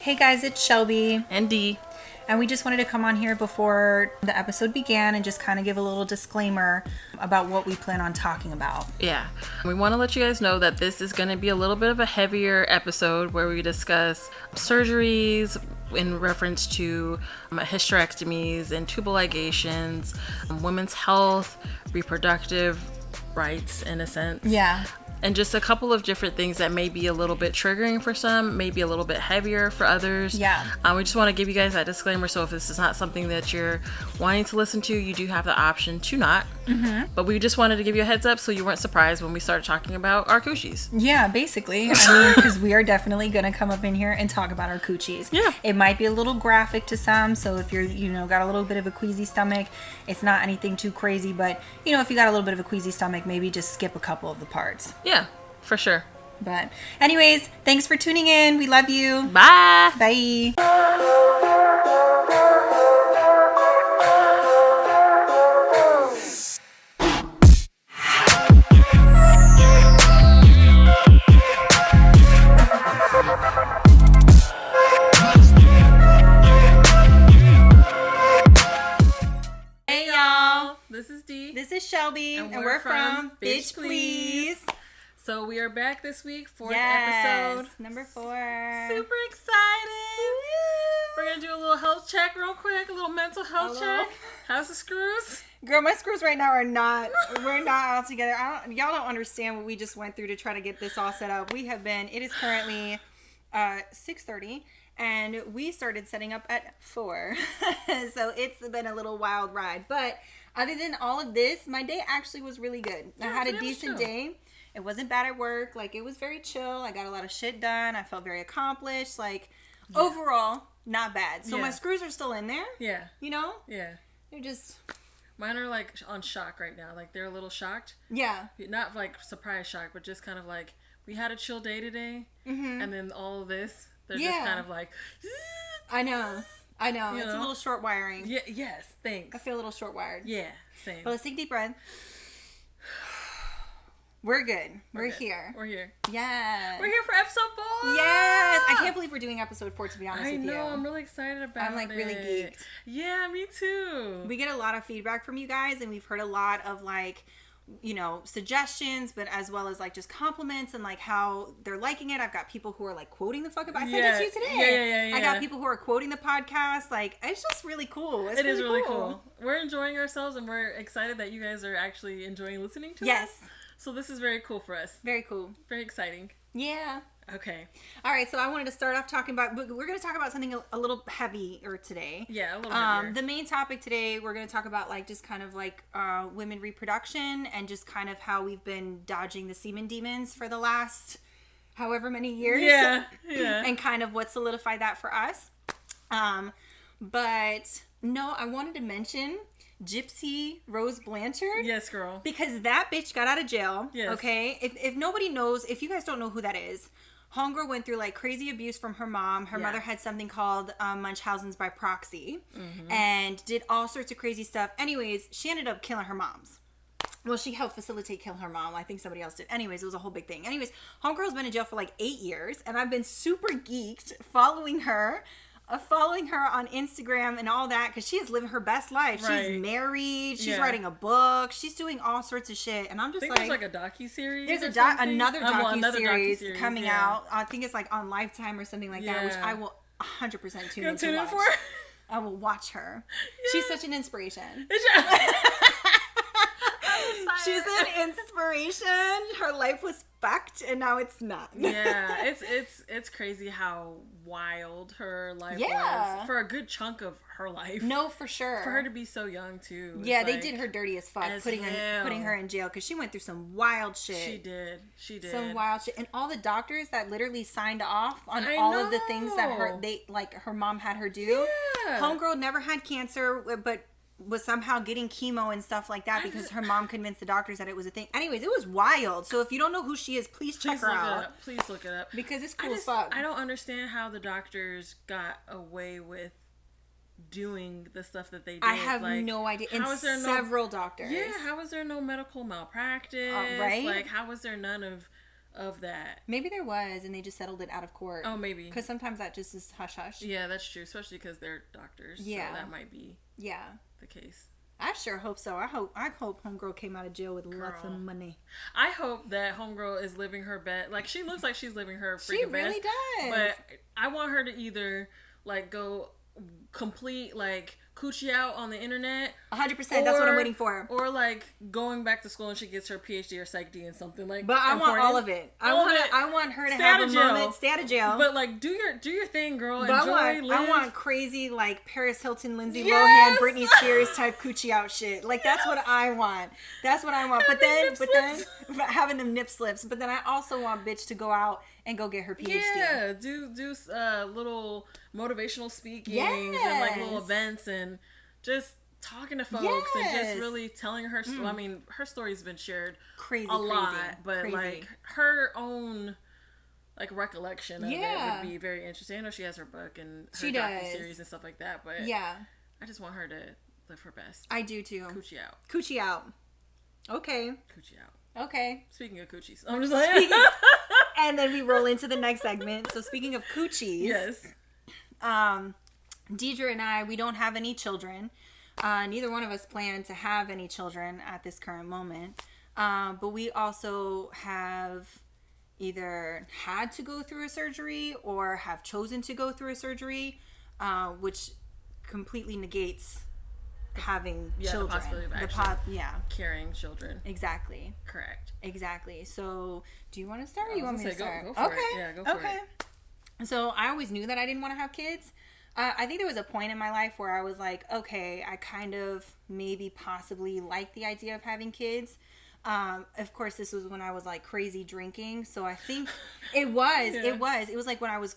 Hey guys, it's Shelby. And Dee. And we just wanted to come on here before the episode began and just kind of give a little disclaimer about what we plan on talking about. Yeah. We want to let you guys know that this is going to be a little bit of a heavier episode where we discuss surgeries in reference to hysterectomies and tubal ligations, women's health, reproductive rights in a sense. Yeah. And just a couple of different things that may be a little bit triggering for some, maybe a little bit heavier for others. Yeah. We just want to give you guys that disclaimer. So if this is not something that you're wanting to listen to, you do have the option to not. Mm-hmm. But we just wanted to give you a heads up so you weren't surprised when we started talking about our coochies. Yeah, basically. I mean, because we are definitely going to come up in here and talk about our coochies. Yeah. It might be a little graphic to some. So if you're, got a little bit of a queasy stomach, it's not anything too crazy. But, if you got a little bit of a queasy stomach, maybe just skip a couple of the parts. Yeah. For sure. But anyways, thanks for tuning in. We love you. Bye. Bye. Hey y'all. This is Dee. This is Shelby. And we're from Bitch Please. So we are back this week for Yes, episode number 4. Super excited. We're going to do a little health check real quick, a little mental health check. How's the screws? Girl, my screws right now we're not all together. Y'all don't understand what we just went through to try to get this all set up. It is currently 6:30 and we started setting up at 4. So it's been a little wild ride. But other than all of this, my day actually was really good. I had a decent day. It wasn't bad at work. It was very chill. I got a lot of shit done. I felt very accomplished. Overall, not bad. So my screws are still in there. Yeah. Yeah. They're just... Mine are on shock right now. They're a little shocked. Yeah. Not surprise shock, but just kind of we had a chill day today. Mm-hmm. And then all of this, they're just kind of I know. It's a little short wiring. Yeah. Yes. Thanks. I feel a little short wired. Yeah. Same. But let's take a deep breath. We're good. We're here. We're here. Yes. We're here for episode 4. Yes. I can't believe we're doing episode 4, to be honest with you. I know. I'm really excited about it. I'm really geeked. Yeah, me too. We get a lot of feedback from you guys, and we've heard a lot of suggestions, but as well as just compliments and how they're liking it. I've got people who are quoting the fuck about. I sent it to you today. Yeah. I got people who are quoting the podcast. It's just really cool. It is really cool. We're enjoying ourselves, and we're excited that you guys are actually enjoying listening to us. Yes. So this is very cool for us. Very cool. Very exciting. Yeah. Okay. All right. So I wanted to start off talking about. We're going to talk about something a little heavier today. Yeah, a little heavier. The main topic today, we're going to talk about just kind of women reproduction and just kind of how we've been dodging the semen demons for the last however many years. Yeah. And kind of what solidified that for us. But no, I wanted to mention Gypsy Rose Blanchard. Yes, girl. Because that bitch got out of jail. Yes. Okay? If nobody knows, if you guys don't know who that is, homegirl went through crazy abuse from her mom. Her mother had something called Munchausen's by proxy. Mm-hmm. And did all sorts of crazy stuff. Anyways, she ended up killing her moms. Well, she helped facilitate killing her mom. I think somebody else did. Anyways, it was a whole big thing. Anyways, homegirl's been in jail for 8 years. And I've been super geeked following her on Instagram and all that, because she is living her best life. Right. She's married. She's writing a book. She's doing all sorts of shit. And I'm just there's a docuseries. There's another docuseries coming out. I think it's on Lifetime or something like that, which I will 100% tune in to watch. I will watch her. Yeah. She's such an inspiration. She's an inspiration. Her life was fucked, and now it's not. Yeah, it's crazy how wild her life was for a good chunk of her life. No, for sure. For her to be so young too. Yeah, they did her dirty as fuck, putting her in jail because she went through some wild shit. She did. Some wild shit, and all the doctors that literally signed off on all of the things that her mom had her do. Yeah. Homegirl never had cancer, but was somehow getting chemo and stuff like that because her mom convinced the doctors that it was a thing. Anyways, it was wild. So if you don't know who she is, please check her out. Please look it up. Because it's cool as fuck. I don't understand how the doctors got away with doing the stuff that they did. I have no idea. And several doctors. Yeah, how was there no medical malpractice? Right? How was there none of of that. Maybe there was, and they just settled it out of court. Oh, maybe. Because sometimes that just is hush-hush. Yeah, that's true, especially because they're doctors. Yeah. So that might be the case. I sure hope so. I hope Homegirl came out of jail with lots of money. I hope that Homegirl is living her best. Like, she looks like she's living her freaking best. She really does. But I want her to either, like, go complete, like, coochie out on the internet. 100%. That's what I'm waiting for. Or, like, going back to school and she gets her PhD or Psych D in something, like, but I want all of it. I want her to have a moment. Stay out of jail. But, like, do your thing, girl. But Enjoy, live. I want crazy, like, Paris Hilton, Lindsay Lohan, Britney Spears type coochie out shit. Like, that's what I want. That's what I want. But then having them nip slips. But then I also want bitch to go out and go get her PhD. Yeah, do little motivational speaking and like little events and just talking to folks and just really telling her story. I mean, her story's been shared a lot, but like her own like recollection of it would be very interesting. I know she has her book and her docu-series and stuff like that, but I just want her to live her best. I do too. Coochie out. Coochie out. Okay. Coochie out. Okay. Speaking of coochies, I'm just like... And then we roll into the next segment. So speaking of coochies. Yes. Deidre and I, we don't have any children. Neither one of us plan to have any children at this current moment. But we also have either had to go through a surgery or have chosen to go through a surgery, which completely negates having children. The possibility of actually carrying children. Exactly. Correct. Exactly. So, do you want to start or you want me to start? Go for it. Yeah, go for it. So, I always knew that I didn't want to have kids. I think there was a point in my life where I was like, okay, I kind of maybe possibly like the idea of having kids. Of course, this was when I was like crazy drinking. So, I think it was like when I was,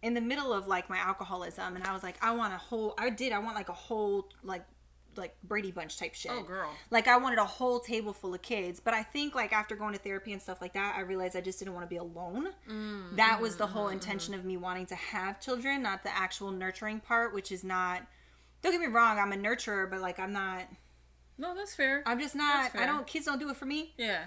in the middle of like my alcoholism, and I was like, I want like a whole like Brady Bunch type shit. Oh, girl. Like I wanted a whole table full of kids. But I think like after going to therapy and stuff like that, I realized I just didn't want to be alone. That was the whole intention of me wanting to have children, not the actual nurturing part, which is not, don't get me wrong, I'm a nurturer, but like I'm not. No, that's fair. I'm just not, kids don't do it for me. Yeah.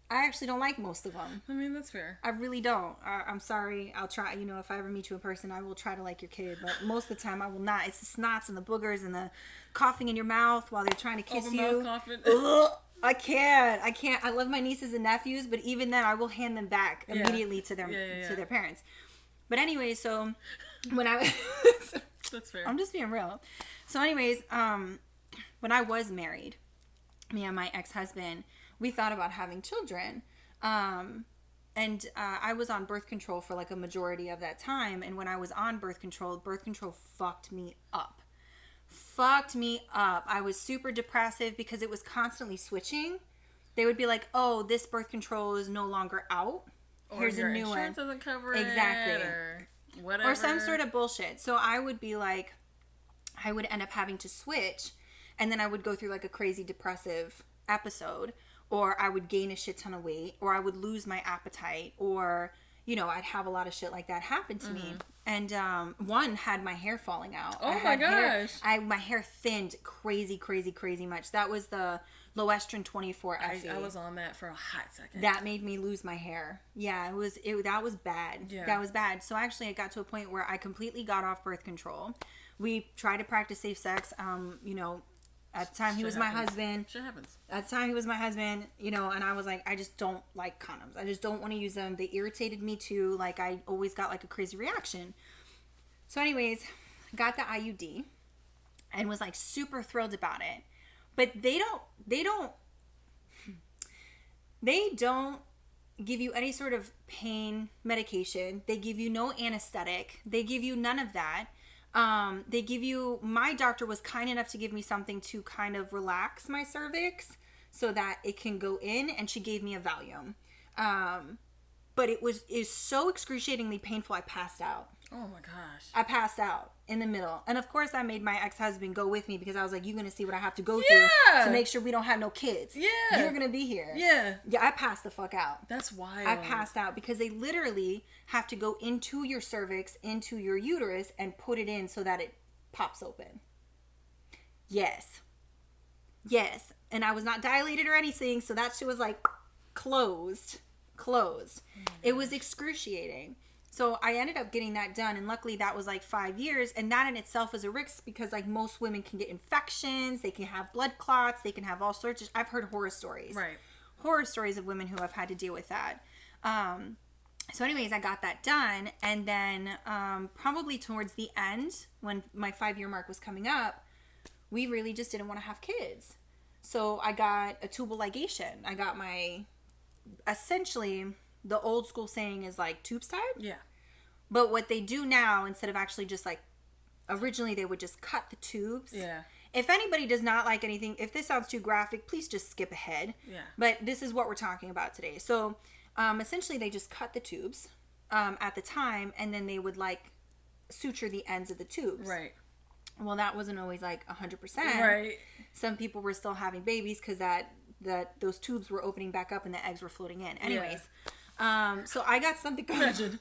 I actually don't like most of them. I mean, that's fair. I really don't. I'm sorry. I'll try. If I ever meet you in person, I will try to like your kid. But most of the time, I will not. It's the snots and the boogers and the coughing in your mouth while they're trying to kiss you. Ugh, I can't. I love my nieces and nephews, but even then, I will hand them back immediately to their parents. But anyway, so when I that's fair. I'm just being real. So anyways, when I was married, me and my ex-husband, we thought about having children. And I was on birth control for like a majority of that time. And when I was on birth control fucked me up. I was super depressive because it was constantly switching. They would be like, oh, this birth control is no longer out. Here's a new one. Insurance doesn't cover it. Exactly. Or whatever. Or some sort of bullshit. So I would be like, I would end up having to switch. And then I would go through like a crazy depressive episode. Or I would gain a shit ton of weight, or I would lose my appetite, or, I'd have a lot of shit like that happen to me. And one had my hair falling out. Oh my gosh. My hair thinned crazy much. That was the Loestrin 24 FE. I was on that for a hot second. That made me lose my hair. Yeah, that was bad. Yeah. That was bad. So actually, it got to a point where I completely got off birth control. We tried to practice safe sex, At the time, he was my husband. Shit happens. At the time, he was my husband, and I was like, I just don't like condoms. I just don't want to use them. They irritated me too. Like, I always got like a crazy reaction. So anyways, got the IUD and was like super thrilled about it. But they don't give you any sort of pain medication. They give you no anesthetic. They give you none of that. My doctor was kind enough to give me something to kind of relax my cervix so that it can go in, and she gave me a Valium. But it was so excruciatingly painful, I passed out. Oh my gosh. I passed out in the middle. And of course I made my ex-husband go with me because I was like, you're going to see what I have to go through to make sure we don't have no kids. Yeah. You're going to be here. Yeah. Yeah, I passed the fuck out. That's wild. I passed out because they literally have to go into your cervix, into your uterus, and put it in so that it pops open. Yes. And I was not dilated or anything, so that shit was like closed. closed. It was excruciating. So I ended up getting that done, and luckily that was like 5 years, and that in itself is a risk because like most women can get infections, they can have blood clots, they can have all sorts of, I've heard horror stories. Right. Horror stories of women who have had to deal with that. So anyways, I got that done, and then probably towards the end, when my 5-year mark was coming up, we really just didn't want to have kids. So I got a tubal ligation. I got my, essentially, the old school saying is like tubes tied. Yeah. But what they do now, instead of actually just like, originally they would just cut the tubes. Yeah. If anybody does not like anything, if this sounds too graphic, please just skip ahead. Yeah. But this is what we're talking about today. So essentially they just cut the tubes at the time, and then they would like suture the ends of the tubes. Right. Well, that wasn't always like 100%. Right. Some people were still having babies because those tubes were opening back up and the eggs were floating in. Anyways, so I got something. Imagine.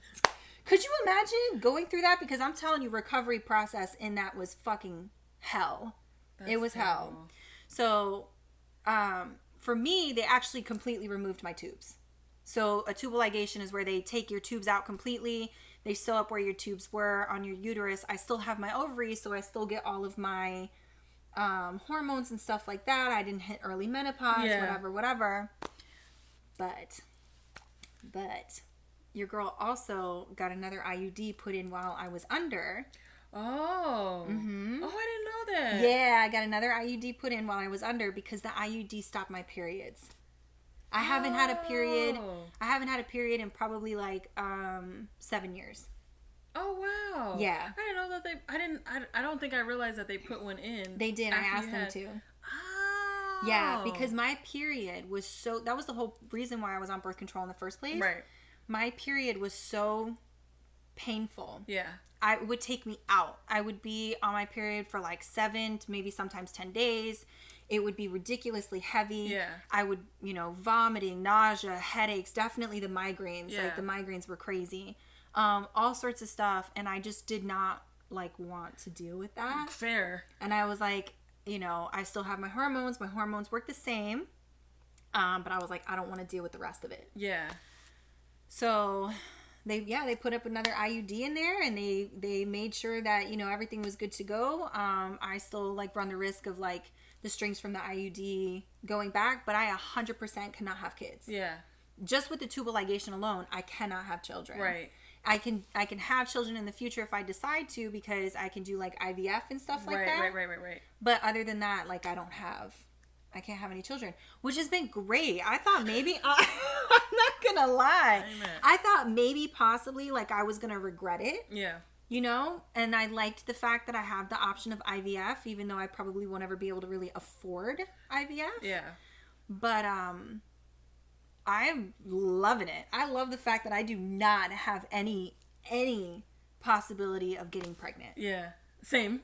Could you imagine going through that? Because I'm telling you, recovery process in that was fucking hell. It was hell. So, for me, they actually completely removed my tubes. So a tubal ligation is where they take your tubes out completely. They sew up where your tubes were on your uterus. I still have my ovaries, so I still get all of my hormones and stuff like that. I didn't hit early menopause, whatever. But your girl also got another IUD put in while I was under. Oh. Mm-hmm. Oh, I didn't know that. Yeah, I got another IUD put in while I was under because the IUD stopped my periods. I haven't had a period. I haven't had a period in probably like 7 years. Oh wow. Yeah. I didn't know that I don't think I realized that they put one in. They did. I asked them to. Oh. Yeah, because my period was so, that was the whole reason why I was on birth control in the first place. Right. My period was so painful. Yeah. It would take me out. I would be on my period for like 7 to maybe sometimes 10 days. It would be ridiculously heavy. Yeah. I would, vomiting, nausea, headaches, definitely the migraines. Yeah. Like the migraines were crazy. All sorts of stuff. And I just did not want to deal with that. Fair. And I was like, I still have my hormones. My hormones work the same. But I was like, I don't want to deal with the rest of it. Yeah. So they put up another IUD in there, and they made sure that, everything was good to go. I still run the risk of the strings from the IUD going back, but I 100% cannot have kids. Yeah. Just with the tubal ligation alone, I cannot have children. Right. I can have children in the future if I decide to, because I can do IVF and stuff like that. Right. But other than that, I can't have any children, which has been great. I thought maybe, I'm not gonna lie. Amen. I thought maybe possibly I was gonna regret it. Yeah. And I liked the fact that I have the option of IVF, even though I probably won't ever be able to really afford IVF. Yeah. But I'm loving it. I love the fact that I do not have any possibility of getting pregnant. Yeah. Same.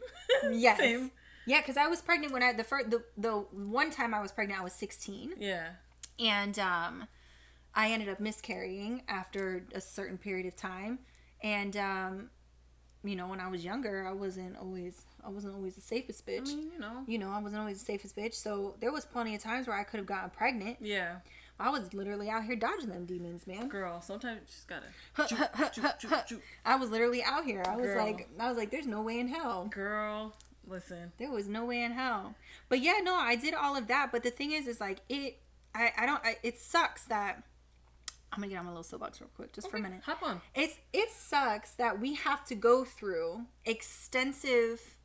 Yes. Same. Yeah, because I was pregnant when the one time I was pregnant, I was 16. Yeah. And I ended up miscarrying after a certain period of time. And when I was younger, I wasn't always the safest bitch. I mean, I wasn't always the safest bitch. So there was plenty of times where I could have gotten pregnant. Yeah. I was literally out here dodging them demons, man. Girl, sometimes you just gotta I was literally out here. I was like, there's no way in hell. Girl, listen. There was no way in hell. But yeah, no, I did all of that. But the thing is it sucks that, I'm gonna get on my little soapbox real quick, just for a minute. Hop on. It sucks that we have to go through extensive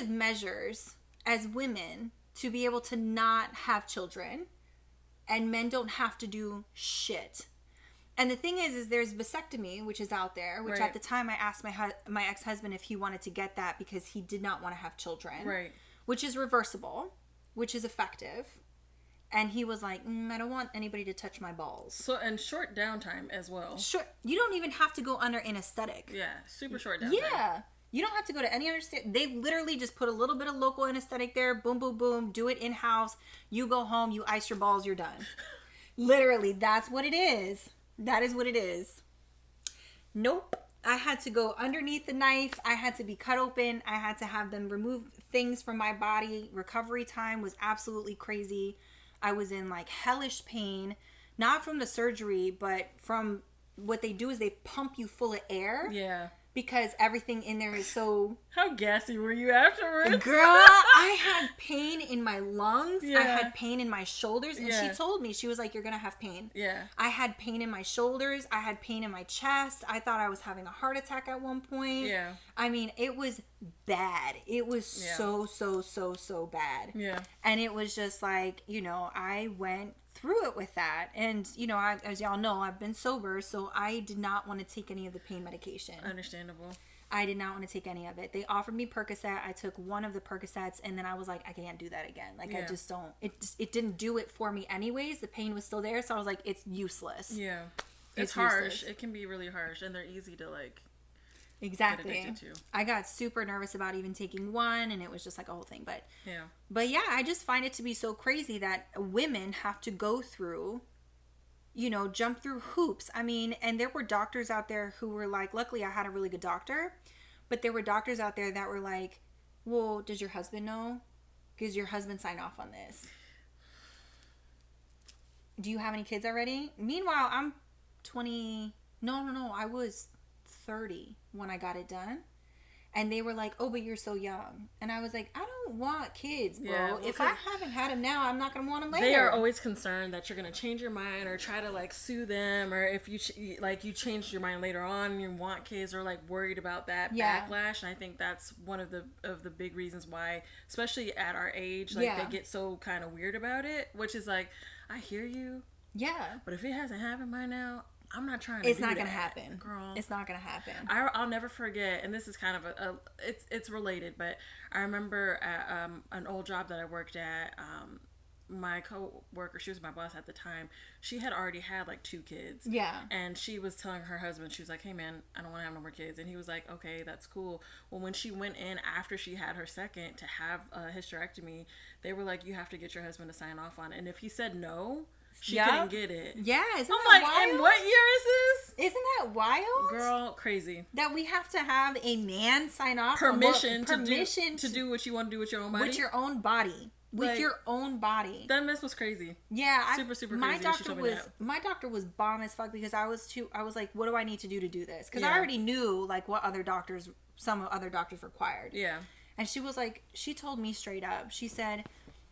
measures as women to be able to not have children, and men don't have to do shit. And the thing is there's vasectomy, which is out there, which at the time I asked my ex-husband if he wanted to get that because he did not want to have children. Right. Which is reversible, which is effective. And he was like, I don't want anybody to touch my balls. So, and short downtime as well. Sure. You don't even have to go under anesthetic. Yeah, super short downtime. Yeah. You don't have to go to any other state. They literally just put a little bit of local anesthetic there. Boom, boom, boom. Do it in-house. You go home. You ice your balls. You're done. Literally, that's what it is. That is what it is. Nope. I had to go underneath the knife. I had to be cut open. I had to have them remove things from my body. Recovery time was absolutely crazy. I was in hellish pain. not from the surgery, but from what they do is they pump you full of air. Yeah. Because everything in there is so... How gassy were you afterwards? Girl, I had pain in my lungs. Yeah. I had pain in my shoulders. And Yeah. she told me, she was like, you're going to have pain. Yeah. I had pain in my shoulders. I had pain in my chest. I thought I was having a heart attack at one point. Yeah. I mean, it was bad. It was so bad. Yeah. And it was just like, you know, I went through it with that. And, you know, as y'all know, I've been sober, so I did not want to take any of the pain medication. Understandable. I did not want to take any of it. They offered me Percocet. I took one of the Percocets, and then I was like, I can't do that again. Like, I just don't. It didn't do it for me anyways. The pain was still there, so I was like, it's useless. Yeah. It's harsh. Useless. It can be really harsh, and they're easy to, like, Exactly. get addicted to. I got super nervous about even taking one, and it was just like a whole thing. Yeah. But yeah, I just find it to be so crazy that women have to go through, you know, jump through hoops. I mean, and there were doctors out there who were like, luckily I had a really good doctor, but there were doctors out there that were like, well, does your husband know? Because your husband signed off on this. Do you have any kids already? Meanwhile, I'm 20. No. I was 30 when I got it done. And they were like, oh, but you're so young. And I was like, I don't want kids, bro. Yeah, well, if I haven't had them now, I'm not going to want them later. They are always concerned that you're going to change your mind or try to, like, sue them. Or if you, you changed your mind later on and you want kids, or, like, worried about that backlash. And I think that's one of the big reasons why, especially at our age, like, they get so kind of weird about it. Which is like, I hear you. Yeah. But if it hasn't happened by now, I'm not trying to. It's do not that, gonna happen, girl. It's not gonna happen. I'll never forget, and this is kind of it's related, but I remember at an old job that I worked at. My co-worker, she was my boss at the time. She had already had like 2 kids. Yeah. And she was telling her husband, she was like, "Hey man, I don't want to have no more kids." And he was like, "Okay, that's cool." Well, when she went in after she had her second to have a hysterectomy, they were like, "You have to get your husband to sign off on it." And if he said no, she couldn't get it. Yeah, isn't I'm that like, wild? and what year is this? Isn't that wild? Girl, crazy. That we have to have a man sign off Permission to do what you want to do with your own body. With your own body. With Like, your own body. That mess was crazy. Yeah, super crazy. My doctor was bomb as fuck because I was like, what do I need to do this? Because Yeah. I already knew like what some other doctors required. Yeah. And she was like, she told me straight up, she said,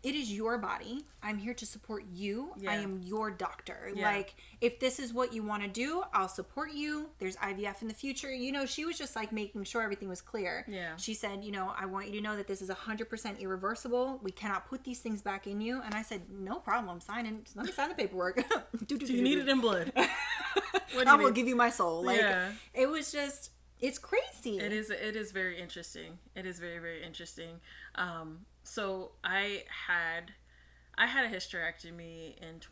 it is your body. I'm here to support you. Yeah. I am your doctor. Yeah. Like, if this is what you want to do, I'll support you. There's IVF in the future. You know, she was just like making sure everything was clear. Yeah. She said, you know, I want you to know that this is 100% irreversible. We cannot put these things back in you. And I said, no problem. Let me sign the paperwork. Do you need it in blood? I will give you my soul. Like, Yeah. it was just, it's crazy. It is very interesting. It is very, very interesting. So I had a hysterectomy in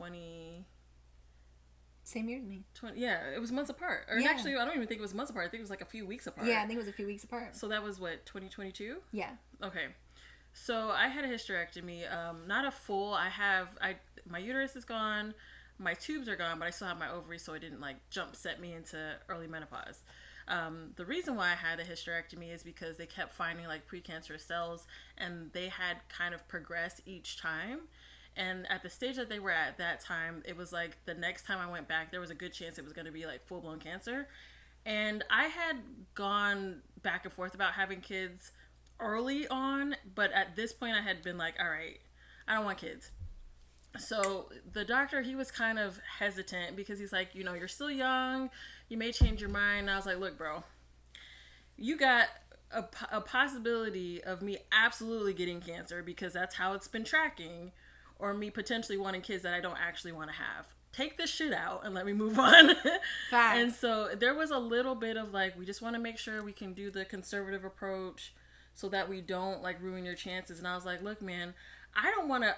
Same year as me. it was months apart. Or actually, I don't even think it was months apart. I think it was like a few weeks apart. Yeah, I think it was a few weeks apart. So that was what, 2022? Yeah. Okay. So I had a hysterectomy. Not a full. My uterus is gone. My tubes are gone, but I still have my ovaries, so it didn't like set me into early menopause. The reason why I had a hysterectomy is because they kept finding like precancerous cells, and they had kind of progressed each time. And at the stage that they were at that time, it was like the next time I went back, there was a good chance it was going to be like full-blown cancer. And I had gone back and forth about having kids early on, but at this point I had been like, all right, I don't want kids. So the doctor, he was kind of hesitant because he's like, you know, you're still young, you may change your mind. And I was like, look, bro, you got a possibility of me absolutely getting cancer because that's how it's been tracking, or me potentially wanting kids that I don't actually want to have. Take this shit out and let me move on. Facts. And so there was a little bit of like, we just want to make sure we can do the conservative approach so that we don't like ruin your chances. And I was like, look, man, I don't want to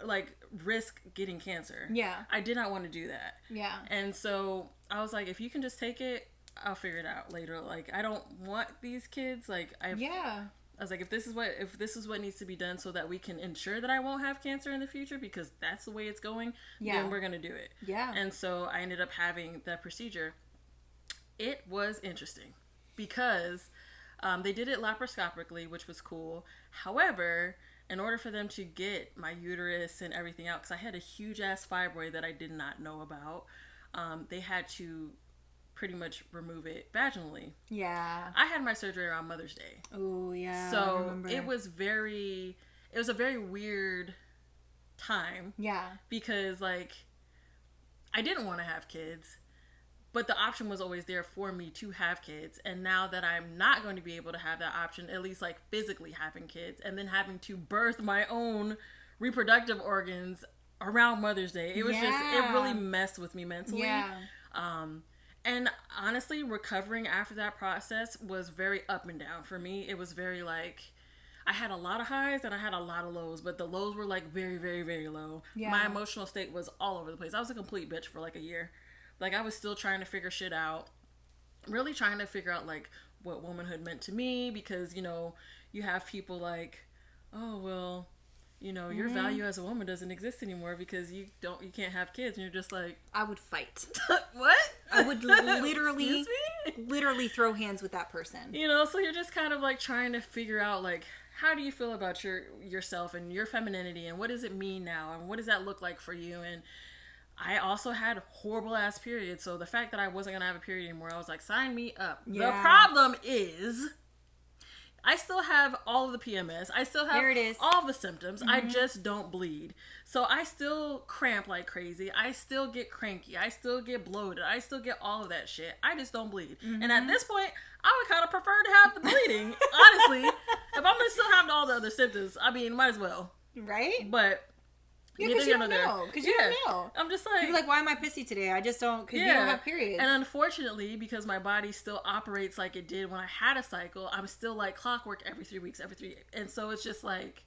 like risk getting cancer. Yeah. I did not want to do that. Yeah. And so I was like, if you can just take it, I'll figure it out later. Like, I don't want these kids. Like, I was like, if this is what needs to be done so that we can ensure that I won't have cancer in the future, because that's the way it's going, then we're gonna do it. Yeah. And so I ended up having the procedure. It was interesting because they did it laparoscopically, which was cool. However, in order for them to get my uterus and everything out, because I had a huge ass fibroid that I did not know about, they had to pretty much remove it vaginally. Yeah. I had my surgery around Mother's Day. Oh, yeah. So it was a very weird time. Yeah. Because, like, I didn't want to have kids, but the option was always there for me to have kids. And now that I'm not going to be able to have that option, at least, like, physically having kids, and then having to birth my own reproductive organs around Mother's Day, it was just, it really messed with me mentally. Yeah. And honestly, recovering after that process was very up and down for me. It was very, like, I had a lot of highs and I had a lot of lows, but the lows were, like, very, very, very low. Yeah. My emotional state was all over the place. I was a complete bitch for, like, a year. Like, I was still trying to figure shit out. Really trying to figure out, like, what womanhood meant to me, because, you know, you have people like, oh, well, you know, your value as a woman doesn't exist anymore because you can't have kids. And you're just like, I would fight. What? I would literally throw hands with that person. You know, so you're just kind of like trying to figure out, like, how do you feel about yourself and your femininity, and what does it mean now, and what does that look like for you? And I also had horrible ass periods, so the fact that I wasn't gonna have a period anymore, I was like, sign me up. Yeah. The problem is, I still have all of the PMS. I still have all of the symptoms. I just don't bleed. So I still cramp like crazy. I still get cranky. I still get bloated. I still get all of that shit. I just don't bleed. And at this point, I would kind of prefer to have the bleeding. Honestly, if I'm going to still have all the other symptoms, I mean, might as well. Right? But yeah, because you don't know. Because you don't know. I'm just like... You're like, why am I pissy today? I just don't... Because you don't have periods. And unfortunately, because my body still operates like it did when I had a cycle, I'm still like clockwork every 3 weeks, and so it's just like,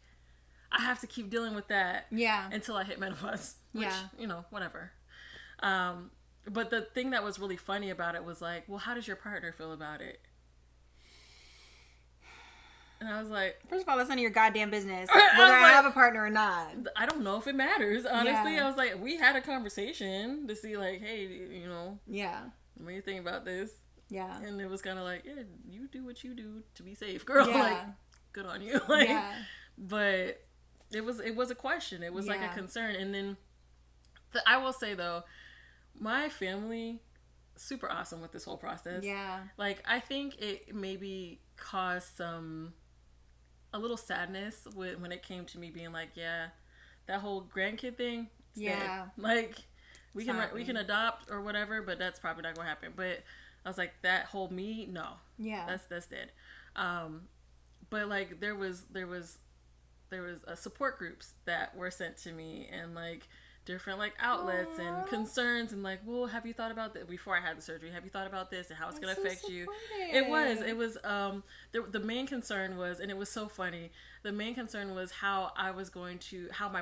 I have to keep dealing with that until I hit menopause. Which, you know, whatever. But the thing that was really funny about it was like, well, how does your partner feel about it? And I was like... First of all, that's none of your goddamn business. Whether I have a partner or not. I don't know if it matters, honestly. Yeah. I was like, we had a conversation to see, like, hey, you know... Yeah. What do you think about this? Yeah. And it was kind of like, yeah, you do what you do to be safe, girl. Yeah. Like, good on you. Like, yeah. But it was a question. It was like a concern. And then, I will say, though, my family, super awesome with this whole process. Yeah. Like, I think it maybe caused a little sadness when it came to me being like, yeah, that whole grandkid thing, dead. Like, we can adopt or whatever, but that's probably not gonna happen. But I was like, that whole me, no, that's dead. But like there was support groups that were sent to me, and like different like outlets and concerns, and like, well, have you thought about that before I had the surgery? Have you thought about this and how it's going to affect you? It was the main concern was, and it was so funny, the main concern was how my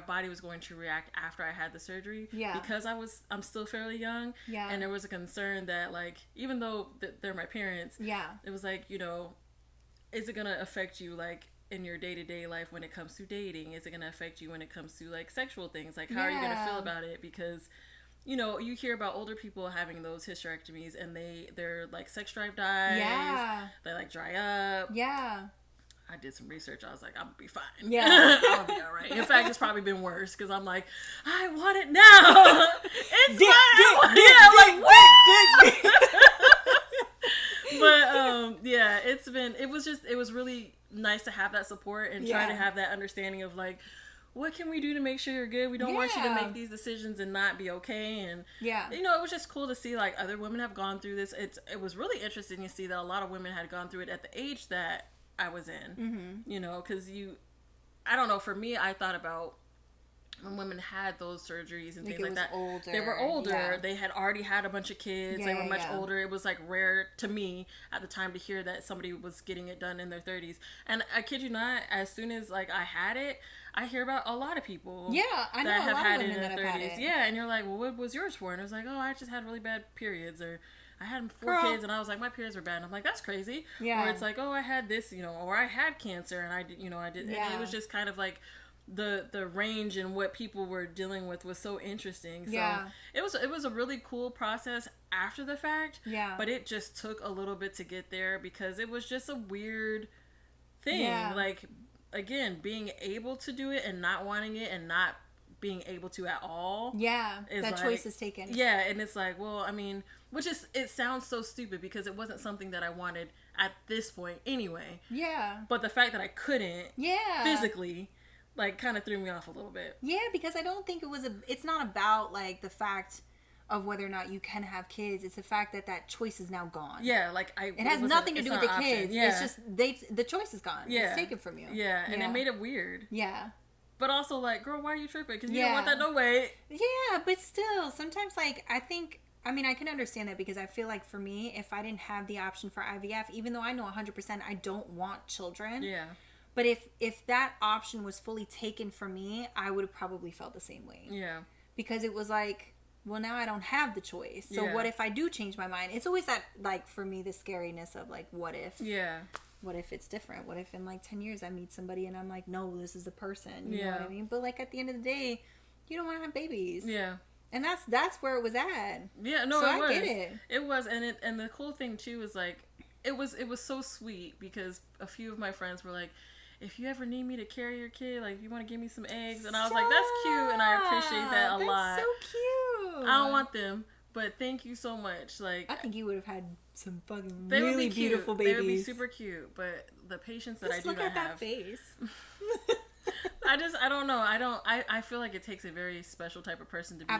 body was going to react after I had the surgery. Yeah. Because I'm still fairly young. Yeah. And there was a concern that, like, even though they're my parents, yeah, it was like, you know, is it going to affect you, like, in your day-to-day life when it comes to dating? Is it going to affect you when it comes to like sexual things? Like, how are you going to feel about it? Because, you know, you hear about older people having those hysterectomies and their like sex drive dies. Yeah. They like dry up. Yeah. I did some research. I was like, I'm gonna be fine. Yeah. I'll be all right. In fact, it's probably been worse because I'm like, I want it now. It's fine. But yeah, it was really nice to have that support and try to have that understanding of like, what can we do to make sure you're good? We don't want you to make these decisions and not be okay. And you know, it was just cool to see like other women have gone through this. It was really interesting to see that a lot of women had gone through it at the age that I was in. You know, because I don't know, for me, I thought about when women had those surgeries and things like that. Older. They were older. Yeah. They had already had a bunch of kids. Yeah, they were much older. It was like rare to me at the time to hear that somebody was getting it done in their 30s. And I kid you not, as soon as like I had it, I hear about a lot of people. Yeah, I know that have had it in their 30s. Yeah, and you're like, well, what was yours for? And it was like, oh, I just had really bad periods, or I had 4 kids and I was like, my periods were bad. And I'm like, that's crazy. Yeah. Or it's like, oh, I had this, you know, or I had cancer and I did. Yeah. And it was just kind of like the range and what people were dealing with was so interesting. So it was a really cool process after the fact. Yeah. But it just took a little bit to get there because it was just a weird thing. Yeah. Like, again, being able to do it and not wanting it and not being able to at all. Yeah, that choice is taken. Yeah, and it's like, well, I mean, which is, it sounds so stupid because it wasn't something that I wanted at this point anyway. Yeah. But the fact that I couldn't physically, like, kind of threw me off a little bit. Yeah, because I don't think it's not about, like, the fact of whether or not you can have kids. It's the fact that that choice is now gone. Yeah, like, it has nothing to do with the kids. Yeah. It's just, the choice is gone. Yeah. It's taken from you. Yeah, and it made it weird. Yeah. But also, like, girl, why are you tripping? Because you don't want that no way. Yeah, but still, sometimes, like, I can understand that because I feel like for me, if I didn't have the option for IVF, even though I know 100% I don't want children. Yeah. But if that option was fully taken from me, I would have probably felt the same way. Yeah. Because it was like, well, now I don't have the choice. So what if I do change my mind? It's always that, like, for me, the scariness of, like, what if? Yeah. What if it's different? What if in like 10 years I meet somebody and I'm like, no, this is the person. You know what I mean? But like at the end of the day, you don't want to have babies. Yeah. And that's where it was at. Yeah, no, so I get it. It was, and the cool thing too is like, it was so sweet because a few of my friends were like, if you ever need me to carry your kid, like if you want to give me some eggs, and I was like, that's cute, and I appreciate that a lot. That's so cute. I don't want them. But thank you so much. Like, I think you would have had some fucking really beautiful babies. They would be super cute. But the patience that I do not have. Look at that face. I don't know. I feel like it takes a very special type of person to be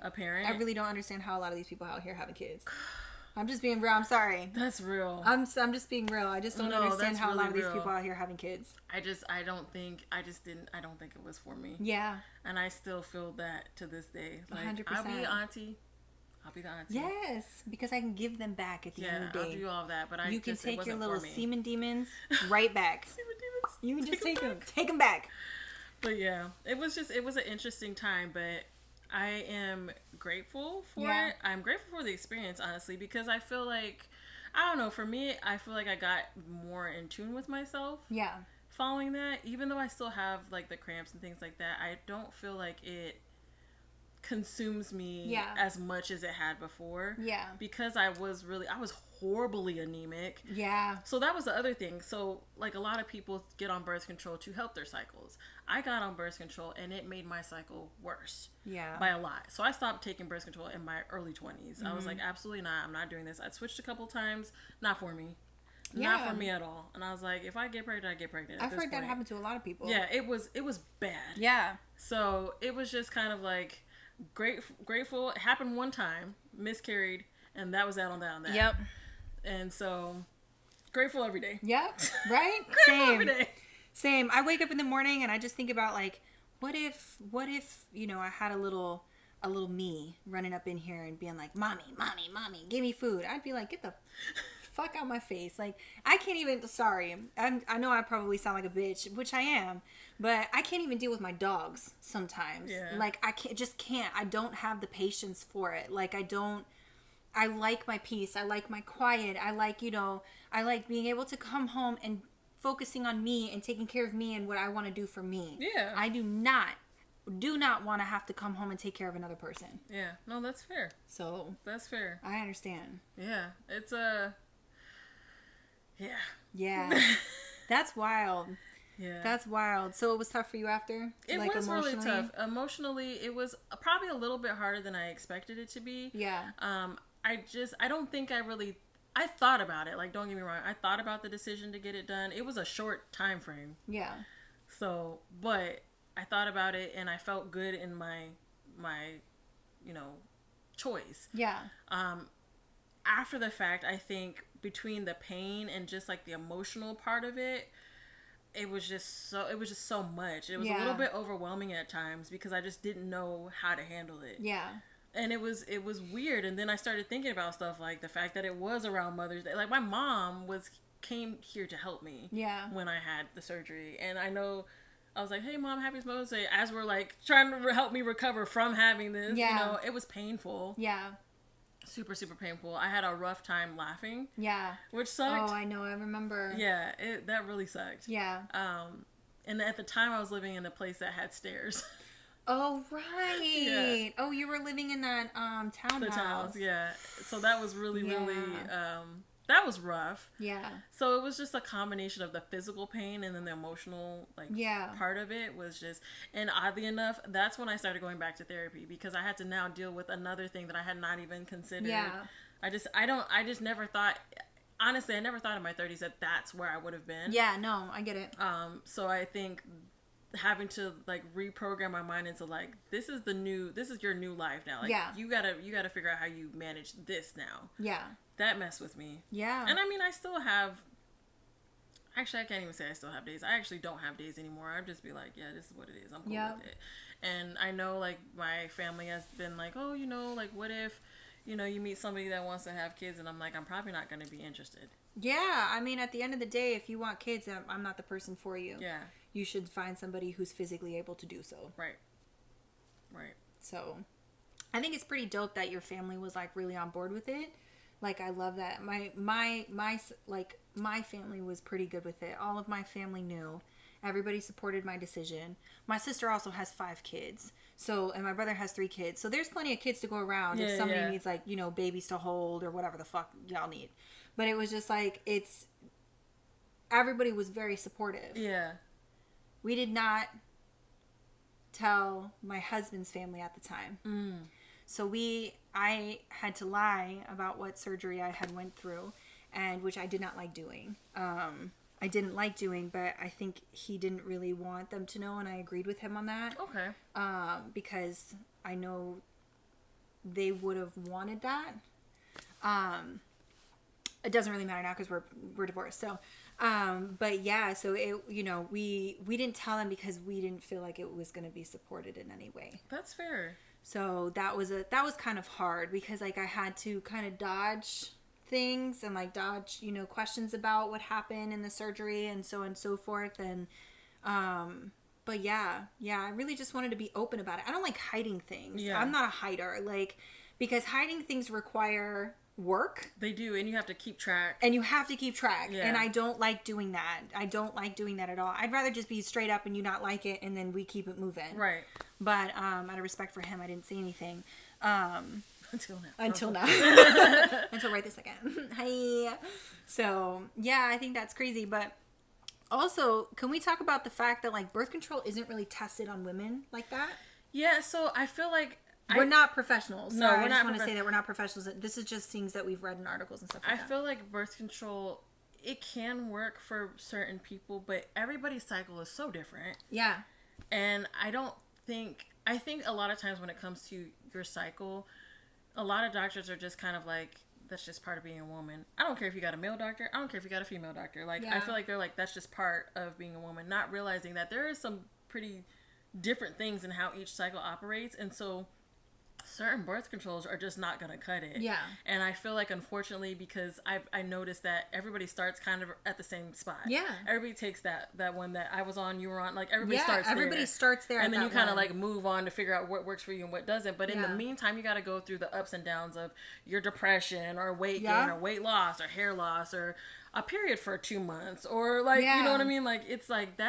a parent. I really don't understand how a lot of these people out here having kids. I'm just being real. I'm sorry. That's real. I'm just being real. I just don't understand how a lot of these people out here having kids. I don't think it was for me. Yeah. And I still feel that to this day. Like, 100%. I'll be auntie. I'll be the auntie. Yes, because I can give them back at the end of the day. I'll do all that, but you can take your little semen demons right back. Semen demons. You can just take them back. But yeah, it was an interesting time, but I am grateful for it. I'm grateful for the experience, honestly, because I feel like, I don't know, for me, I feel like I got more in tune with myself. Yeah. Following that, even though I still have like the cramps and things like that, I don't feel like it consumes me as much as it had before. Yeah. Because I was horribly anemic. Yeah. So that was the other thing. So like a lot of people get on birth control to help their cycles. I got on birth control and it made my cycle worse. Yeah. By a lot. So I stopped taking birth control in my early 20s. I was like, absolutely not. I'm not doing this. I'd switched a couple times. Not for me. Yeah. Not for me at all. And I was like, if I get pregnant, I get pregnant. I've heard that happen to a lot of people. Yeah, it was bad. Yeah. So it was just kind of like grateful. It happened one time, miscarried, and that was that on that. Yep. And so grateful every day. Yep. Right? Same. Every day. Same. I wake up in the morning and I just think about like, what if, you know, I had a little me running up in here and being like, mommy, give me food. I'd be like, get the fuck out my face. Like, I can't even, sorry. I know I probably sound like a bitch, which I am, but I can't even deal with my dogs sometimes. Yeah. Like, I can't. I don't have the patience for it. Like, I like my peace. I like my quiet. I like, you know, I like being able to come home and focusing on me and taking care of me and what I want to do for me. Yeah. I do not want to have to come home and take care of another person. Yeah. No, that's fair. So. That's fair. I understand. Yeah. It's yeah. Yeah. That's wild. Yeah. That's wild. So it was tough for you after? It like, was really tough. Emotionally, it was probably a little bit harder than I expected it to be. Yeah. I don't think I thought about it. Like, don't get me wrong. I thought about the decision to get it done. It was a short time frame. Yeah. So, but I thought about it and I felt good in my, you know, choice. Yeah. After the fact, I think between the pain and just like the emotional part of it, it was just so much. It was a little bit overwhelming at times because I just didn't know how to handle it. Yeah. And it was weird. And then I started thinking about stuff like the fact that it was around Mother's Day. Like my mom came here to help me. Yeah. When I had the surgery. And I know I was like, hey mom, happy Mother's Day. As we're like trying to help me recover from having this. Yeah. You know, it was painful. Yeah. Super, super painful. I had a rough time laughing. Yeah. Which sucked. Oh, I know. I remember. Yeah. That really sucked. Yeah. And at the time I was living in a place that had stairs. Oh, right. Yeah. Oh, you were living in that townhouse. The townhouse, yeah. So that was really, really that was rough. Yeah. So it was just a combination of the physical pain and then the emotional part of it was just, and oddly enough, that's when I started going back to therapy because I had to now deal with another thing that I had not even considered. Yeah. I just never thought, honestly, I never thought in my 30s that that's where I would have been. Yeah, no, I get it. So I think having to like reprogram my mind into like, this is your new life now. Like, you gotta figure out how you manage this now. Yeah. That messed with me. Yeah. And I mean, I still have, actually, I can't even say I still have days. I actually don't have days anymore. I'd just be like, yeah, this is what it is. I'm cool with it. And I know, like, my family has been like, oh, like, what if, you meet somebody that wants to have kids? And I'm like, I'm probably not going to be interested. Yeah. I mean, at the end of the day, if you want kids, I'm not the person for you. Yeah. You should find somebody who's physically able to do so. Right. Right. So, I think it's pretty dope that your family was, like, really on board with it. Like, I love that. My family was pretty good with it. All of my family knew. Everybody supported my decision. My sister also has 5 kids. So, and my brother has 3 kids. So there's plenty of kids to go around if somebody needs, like, babies to hold or whatever the fuck y'all need. But it was just like, everybody was very supportive. Yeah. We did not tell my husband's family at the time. So I had to lie about what surgery I had went through, and which I did not like doing. I didn't like doing, but I think he didn't really want them to know, and I agreed with him on that. Okay. Because I know they would have wanted that. It doesn't really matter now because we're divorced. So, but yeah, so it, we didn't tell them because we didn't feel like it was going to be supported in any way. That's fair. So that was kind of hard because like I had to kind of dodge things and like dodge, questions about what happened in the surgery and so on and so forth. And, but yeah, I really just wanted to be open about it. I don't like hiding things. Yeah. I'm not a hider, because hiding things require work. They do, and you have to keep track. Yeah. And I don't like doing that. I don't like doing that at all. I'd rather just be straight up and you not like it and then we keep it moving. Right. But out of respect for him, I didn't say anything. Until now. Until right this second. Hi. So, yeah, I think that's crazy. But also, can we talk about the fact that like birth control isn't really tested on women like that? Yeah, so I feel like we're not professionals. No, I just want to say that we're not professionals. This is just things that we've read in articles and stuff like that. I feel like birth control, it can work for certain people, but everybody's cycle is so different. Yeah. And I think a lot of times when it comes to your cycle, a lot of doctors are just kind of like, that's just part of being a woman. I don't care if you got a male doctor. I don't care if you got a female doctor. Like, I feel like they're like, that's just part of being a woman, not realizing that there is some pretty different things in how each cycle operates. And so certain birth controls are just not going to cut it. Yeah. And I feel like, unfortunately, because I noticed that everybody starts kind of at the same spot. Yeah. Everybody takes that one that I was on, you were on, like everybody starts there. Everybody starts there. And then you kind of like move on to figure out what works for you and what doesn't. But in the meantime, you got to go through the ups and downs of your depression or weight gain or weight loss or hair loss or a period for 2 months or like, you know what I mean? Like, it's like,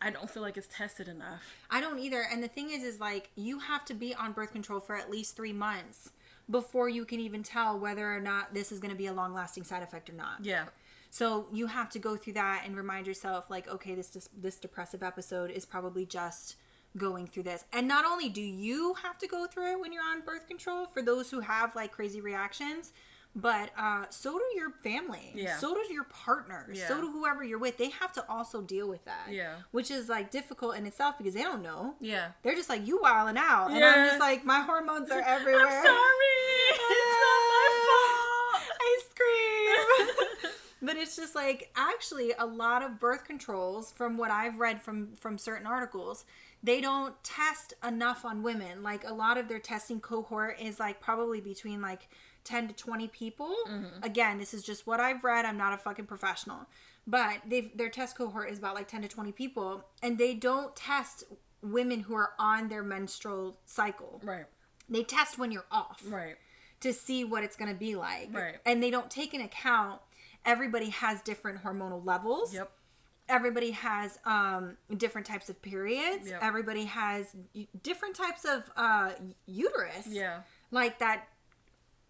I don't feel like it's tested enough. I don't either. And the thing is like, you have to be on birth control for at least 3 months before you can even tell whether or not this is going to be a long-lasting side effect or not. Yeah. So you have to go through that and remind yourself, like, okay, this depressive episode is probably just going through this. And not only do you have to go through it when you're on birth control, for those who have, like, crazy reactions, but so do your family. Yeah. So does your partner. Yeah. So do whoever you're with. They have to also deal with that. Yeah. Which is like difficult in itself because they don't know. Yeah. They're just like, you wilding out. And I'm just like, my hormones are everywhere. I'm sorry. It's not my fault. I scream. But it's just like, actually, a lot of birth controls, from what I've read from certain articles, they don't test enough on women. Like, a lot of their testing cohort is like probably between like 10 to 20 people. Mm-hmm. Again, this is just what I've read. I'm not a fucking professional. But their test cohort is about like 10 to 20 people. And they don't test women who are on their menstrual cycle. Right. They test when you're off. Right. To see what it's going to be like. Right. And they don't take into account everybody has different hormonal levels. Yep. Everybody has different types of periods. Yep. Everybody has different types of uterus. Yeah. Like that.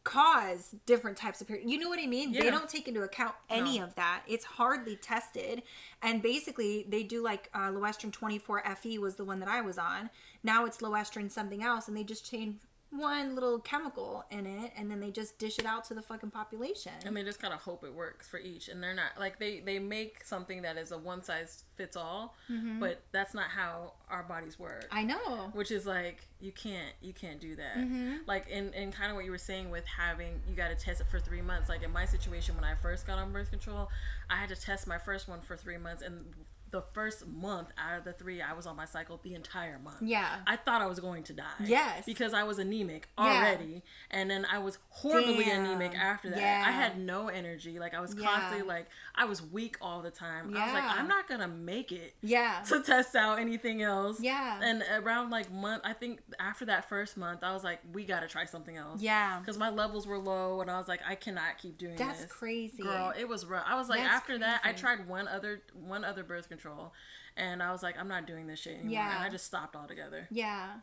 cause different types of periods. You know what I mean? Yeah. They don't take into account any of that. It's hardly tested. And basically, they do like Loestrin 24FE was the one that I was on. Now it's Loestrin something else, and they just change one little chemical in it, and then they just dish it out to the fucking population. And they just kind of hope it works for each. And they're not, like, they make something that is a one size fits all, but that's not how our bodies work. I know. Which is like, you can't do that. Like, in kind of what you were saying with having, you got to test it for 3 months. Like, in my situation, when I first got on birth control, I had to test my first one for 3 months, and the first month out of the 3, I was on my cycle the entire month. Yeah. I thought I was going to die. Yes. Because I was anemic already. And then I was horribly anemic after that. Yeah. I had no energy. Like, I was constantly, like, I was weak all the time. Yeah. I was like, I'm not going to make it Yeah. to test out anything else. Yeah. And around, like, month, I think after that first month, I was like, we got to try something else. Yeah. Because my levels were low, and I was like, I cannot keep doing this. That's crazy. Girl, it was rough. I was like, That's after that, I crazy. tried one other birth control, and I was like, I'm not doing this shit anymore. Yeah. And I just stopped altogether. Yeah.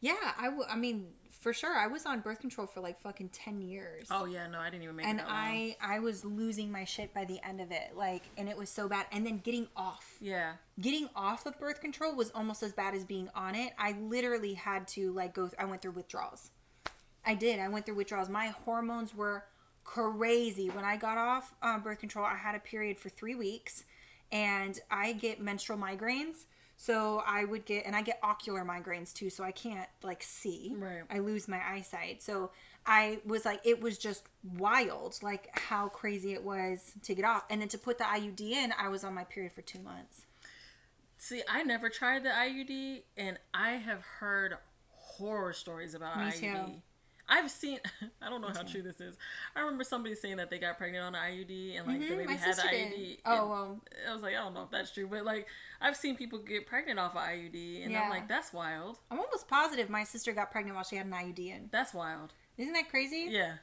Yeah, I mean, for sure. I was on birth control for like fucking 10 years. Oh, yeah, no, I didn't even make and it that long. I was losing my shit by the end of it. Like, and it was so bad. And then getting off. Yeah. Getting off of birth control was almost as bad as being on it. I literally had to, like, I went through withdrawals. I did. I went through withdrawals. My hormones were crazy. When I got off birth control, I had a period for 3 weeks. And I get menstrual migraines. So I would get, and I get ocular migraines too, so I can't, like, see. Right. I lose my eyesight. So I was like, it was just wild, like, how crazy it was to get off. And then to put the IUD in, I was on my period for 2 months. See, I never tried the IUD, and I have heard horror stories about Me IUD. too. I've seen, I don't know how true this is. I remember somebody saying that they got pregnant on an IUD and, like, they maybe my had the sister IUD. did. Oh, well. I was like, I don't know if that's true, but, like, I've seen people get pregnant off of IUD, and Yeah. I'm like, that's wild. I'm almost positive my sister got pregnant while she had an IUD in. That's wild. Isn't that crazy? Yeah.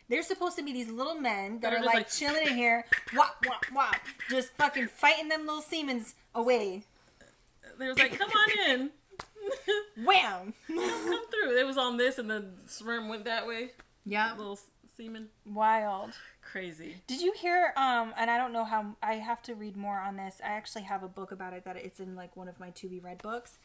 They're supposed to be these little men that That are are just, like chilling in here, wop, wop, wop, just fucking fighting them little Semens away. They was like, come on in. Wham! Come through. It was on this, and the sperm went that way. Yeah. Little semen. Wild. Crazy. Did you hear, and I don't know how, I have to read more on this. I actually have a book about it that it's in, like, one of my to be read books.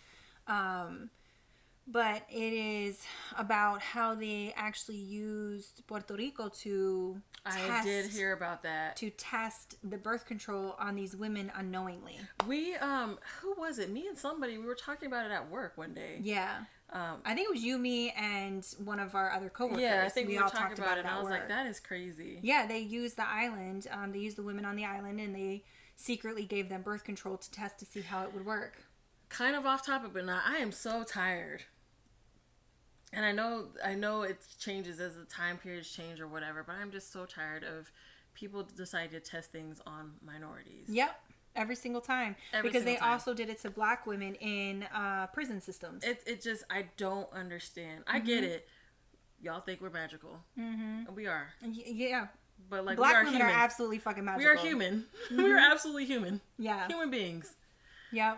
But it is about how they actually used Puerto Rico to I did hear about that. to test the birth control on these women unknowingly. We, who was it? Me and somebody, we were talking about it at work one day. Yeah. I think it was you, me, and one of our other coworkers. Yeah, I think we were all talking talked about it, and at I was like, work. that is crazy. Yeah, they used the island. They used the women on the island, and they secretly gave them birth control to test to see how it would work. Kind of off topic, but not. I am so tired. And I know it changes as the time periods change or whatever, but I'm just so tired of people deciding to test things on minorities. Yep. Every single time. Because they also did it to black women in prison systems. It just, I don't understand. I get it. Y'all think we're magical. Mm-hmm. We are. Yeah. But, like, black we are women human. are absolutely fucking magical. We are human. We're absolutely human. Yeah. Human beings. Yeah.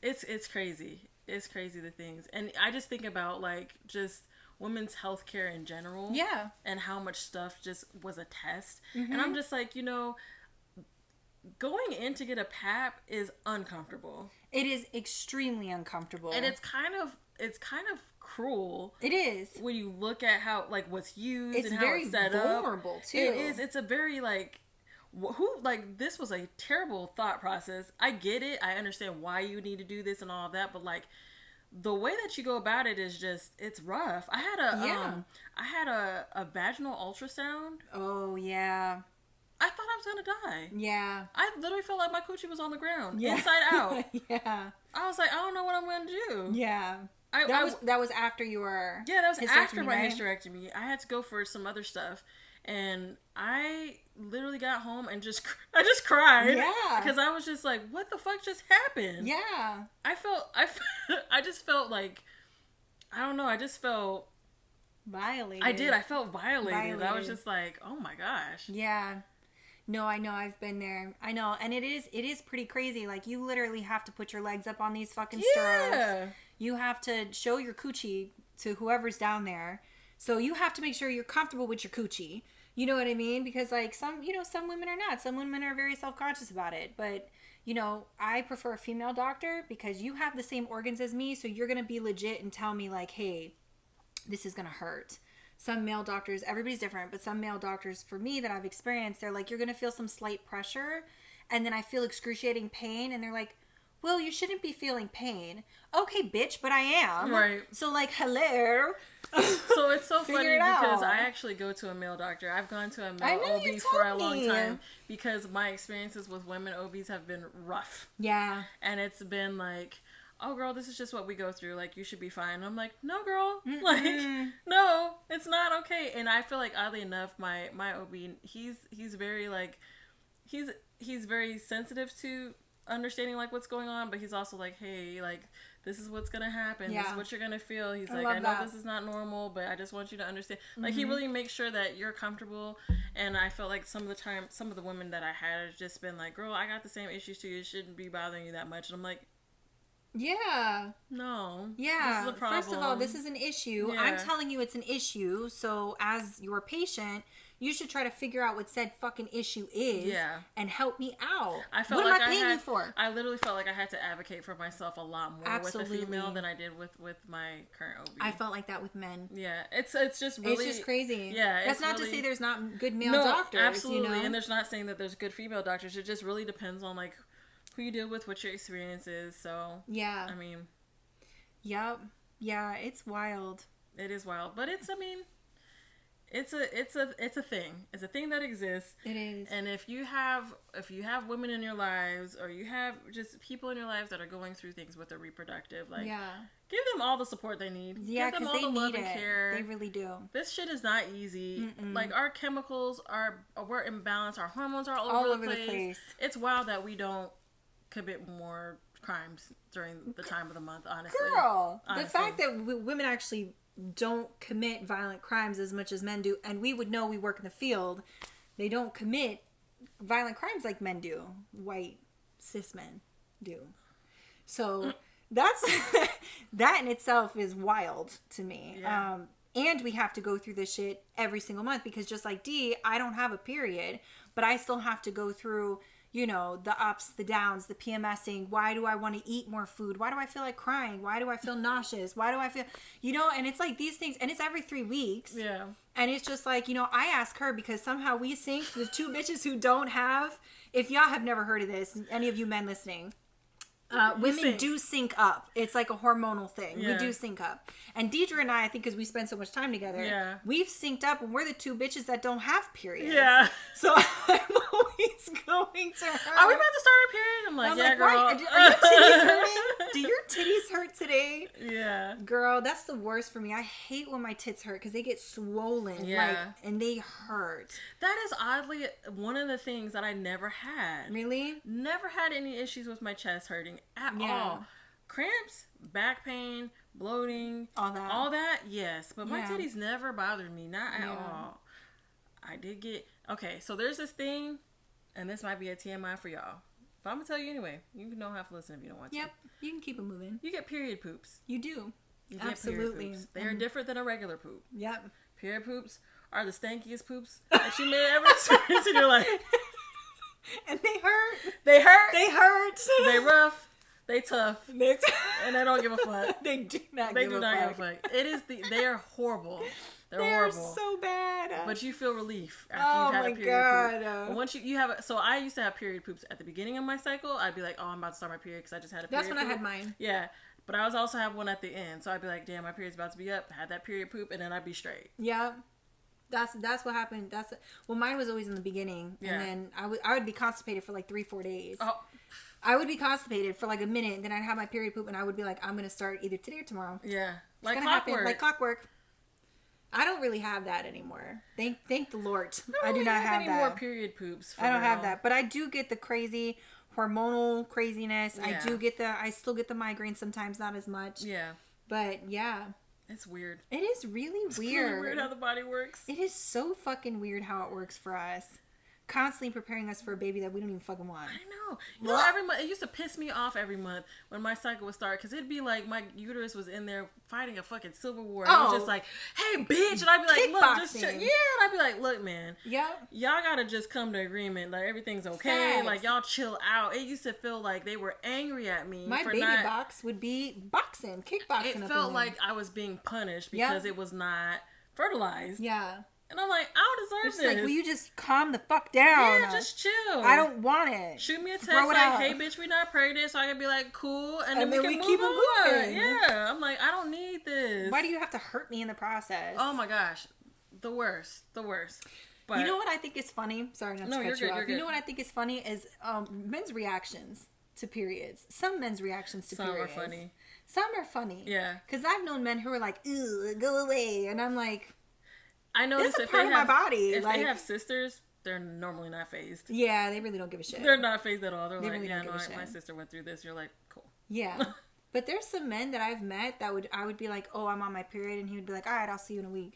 It's crazy. It's crazy, the things. And I just think about, like, just women's health care in general. Yeah. And how much stuff just was a test. Mm-hmm. And I'm just like, you know, going in to get a PAP is uncomfortable. It is extremely uncomfortable. And it's kind of cruel. It is. When you look at how, like, what's used It's and how it's set up. It's very vulnerable, too. It is. It's a very, like, this was a terrible thought process. I get it. I understand why you need to do this and all of that, but, like, the way that you go about it is just, it's rough. I had a vaginal ultrasound. Oh, yeah. I thought I was gonna die. Yeah. I literally felt like my coochie was on the ground, Yeah. inside out. Yeah. I was like, I don't know what I'm gonna do. Yeah. That was after you were. Yeah, that was after my right? hysterectomy. I had to go for some other stuff, and I literally got home and I just cried. Yeah. Because I was just like, what the fuck just happened? Yeah. I just felt like, I don't know. I just felt violated. I did. I felt violated. I was just like, oh my gosh. Yeah. No, I know. I've been there. I know. And it is pretty crazy. Like, you literally have to put your legs up on these fucking stirrups. You have to show your coochie to whoever's down there So you have to make sure you're comfortable with your coochie. You know what I mean? Because like some women are not. Some women are very self-conscious about it. But, I prefer a female doctor because you have the same organs as me. So you're going to be legit and tell me like, hey, this is going to hurt. Some male doctors, everybody's different, but some male doctors for me that I've experienced, they're like, you're going to feel some slight pressure. And then I feel excruciating pain. And they're like, well, you shouldn't be feeling pain. Okay, bitch, but I am. Right. So like, hello. So it's so funny because I actually go to a male doctor. I've gone to a male OB for a long time because my experiences with women OBs have been rough. Yeah. And it's been like, oh girl, this is just what we go through. Like, you should be fine. I'm like, no girl. Mm-mm. Like, no, it's not okay. And I feel like oddly enough, my OB, he's very like, he's very sensitive to understanding like what's going on, but he's also like, hey, like, this is what's gonna happen. Yeah. This is what you're gonna feel. He's like, I know this is not normal, but I just want you to understand. Like, he really makes sure that you're comfortable. And I felt like some of the women that I had have just been like, girl, I got the same issues too. It shouldn't be bothering you that much. And I'm like, yeah. No. Yeah. This is a problem. First of all, this is an issue. Yeah. I'm telling you it's an issue. So as your patient, you should try to figure out what said fucking issue is. Yeah. And help me out. I felt what like am I paying you for? I literally felt like I had to advocate for myself a lot more with a female than I did with my current OB. I felt like that with men. Yeah. It's just really... It's just crazy. Yeah. That's not really, to say there's not good male doctors. Absolutely. And there's not saying that there's good female doctors. It just really depends on like who you deal with, what your experience is. So yeah, I mean, yep, yeah, it's wild. It is wild, but it's a thing. It's a thing that exists. It is. And if you have women in your lives, or you have just people in your lives that are going through things with their reproductive, like, give them all the support they need. Yeah, give them all the love and care. They really do. This shit is not easy. Mm-mm. Like, our chemicals we're imbalanced. Our hormones are all over the place. It's wild that we don't commit more crimes during the time of the month, honestly. Girl, the fact that women actually don't commit violent crimes as much as men do, and we would know, we work in the field, they don't commit violent crimes like men do. White cis men do. So that's that in itself is wild to me. Yeah. And we have to go through this shit every single month because just like D, I don't have a period, but I still have to go through, the ups, the downs, the PMSing. Why do I want to eat more food? Why do I feel like crying? Why do I feel nauseous? Why do I feel, and it's like these things, and it's every 3 weeks. Yeah. And it's just like, I ask her because somehow we sync, the two bitches who don't have, if y'all have never heard of this, any of you men listening, women do sync up. It's like a hormonal thing. Yeah. We do sync up. And Deidre and I think because we spend so much time together, we've synced up, and we're the two bitches that don't have periods. Yeah. So I'm always going to her. Are we about to start a period? I'm like, girl. Right. Are your titties hurting? Do your titties hurt today? Yeah. Girl, that's the worst for me. I hate when my tits hurt because they get swollen. Yeah. And they hurt. That is oddly one of the things that I never had. Really? Never had any issues with my chest hurting at all. Cramps, back pain, bloating, all that, yes. But my titties never bothered me, not at all. I did get, so there's this thing, and this might be a TMI for y'all, but I'm gonna tell you anyway. You don't have to listen if you don't want to. Yep, you can keep it moving. You get period poops. You do. You absolutely. Poops. They are different than a regular poop. Yep. Period poops are the stankiest poops that you may ever experience in your life. And they hurt. They hurt. They hurt. They rough. They tough. And they don't give a fuck. They do not give a fuck. They are horrible. They're horrible. So bad. But you feel relief after you've had a period poop. But once you have so I used to have period poops at the beginning of my cycle. I'd be like, oh, I'm about to start my period because I just had a period poop. That's when I had mine. Yeah. But I also have one at the end. So I'd be like, damn, my period's about to be up. Had that period poop, and then I'd be straight. Yeah. That's what happened. Mine was always in the beginning. And then I would be constipated for like 3-4 days. Oh. I would be constipated for like a minute, and then I'd have my period poop, and I would be like, I'm going to start either today or tomorrow. Yeah. Like clockwork. Like clockwork. I don't really have that anymore. Thank the Lord. I do not have any more period poops. I don't have that. But I do get the crazy hormonal craziness. Yeah. I still get the migraine sometimes, not as much. Yeah. But yeah. It's weird. It is really weird. It's really weird how the body works. It is so fucking weird how it works for us. constantly preparing us for a baby that we don't even fucking want. I know. You know, every month, it used to piss me off every month when my cycle would start, because it'd be like my uterus was in there fighting a fucking civil war. And it was just like, hey, bitch. And I'd be like, look, just yeah. And I'd be like, look, man. Yep. Y'all gotta just come to agreement. Like, everything's okay. Facts. Like, y'all chill out. It used to feel like they were angry at me. My baby box would be boxing, kickboxing. It felt like I was being punished because it was not fertilized. Yeah. And I'm like, I don't deserve this. Like, will you just calm the fuck down? Yeah, just chill. I don't want it. Shoot me a text like, hey, bitch, we not pregnant, so I can be like, cool, and then we can keep moving. Yeah, I'm like, I don't need this. Why do you have to hurt me in the process? Oh my gosh, the worst. But you know what I think is funny? Sorry, not to cut you off. You know what I think is funny is men's reactions to periods. Some men's reactions to periods. Some are funny. Some are funny. Yeah. Because I've known men who are like, ew, go away, and I'm like, I noticed that's a part of my body. If they have sisters, they're normally not phased. Yeah, they really don't give a shit. They're not phased at all. They're like, really yeah, no, my sister went through this. You're like, cool. Yeah. But there's some men that I've met that I would be like, oh, I'm on my period, and he would be like, all right, I'll see you in a week.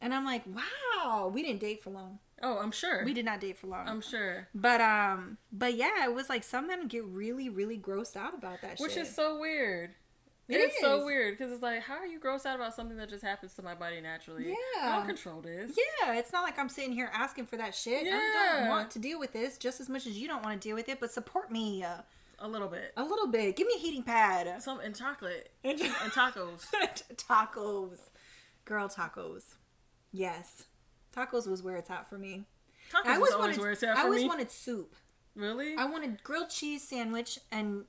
And I'm like, wow, we didn't date for long. Oh, I'm sure. We did not date for long. I'm sure. But yeah, it was like some men get really, really grossed out about that shit. Which is so weird. It's so weird because it's like, how are you grossed out about something that just happens to my body naturally? Yeah. I don't control this. Yeah, it's not like I'm sitting here asking for that shit. Yeah. I don't want to deal with this just as much as you don't want to deal with it, but support me. A little bit. A little bit. Give me a heating pad. Some and chocolate. And tacos. Tacos. Girl, tacos. Yes. Tacos was where it's at for me. Tacos was always where it's at for me. I always wanted soup. Really? I wanted grilled cheese sandwich and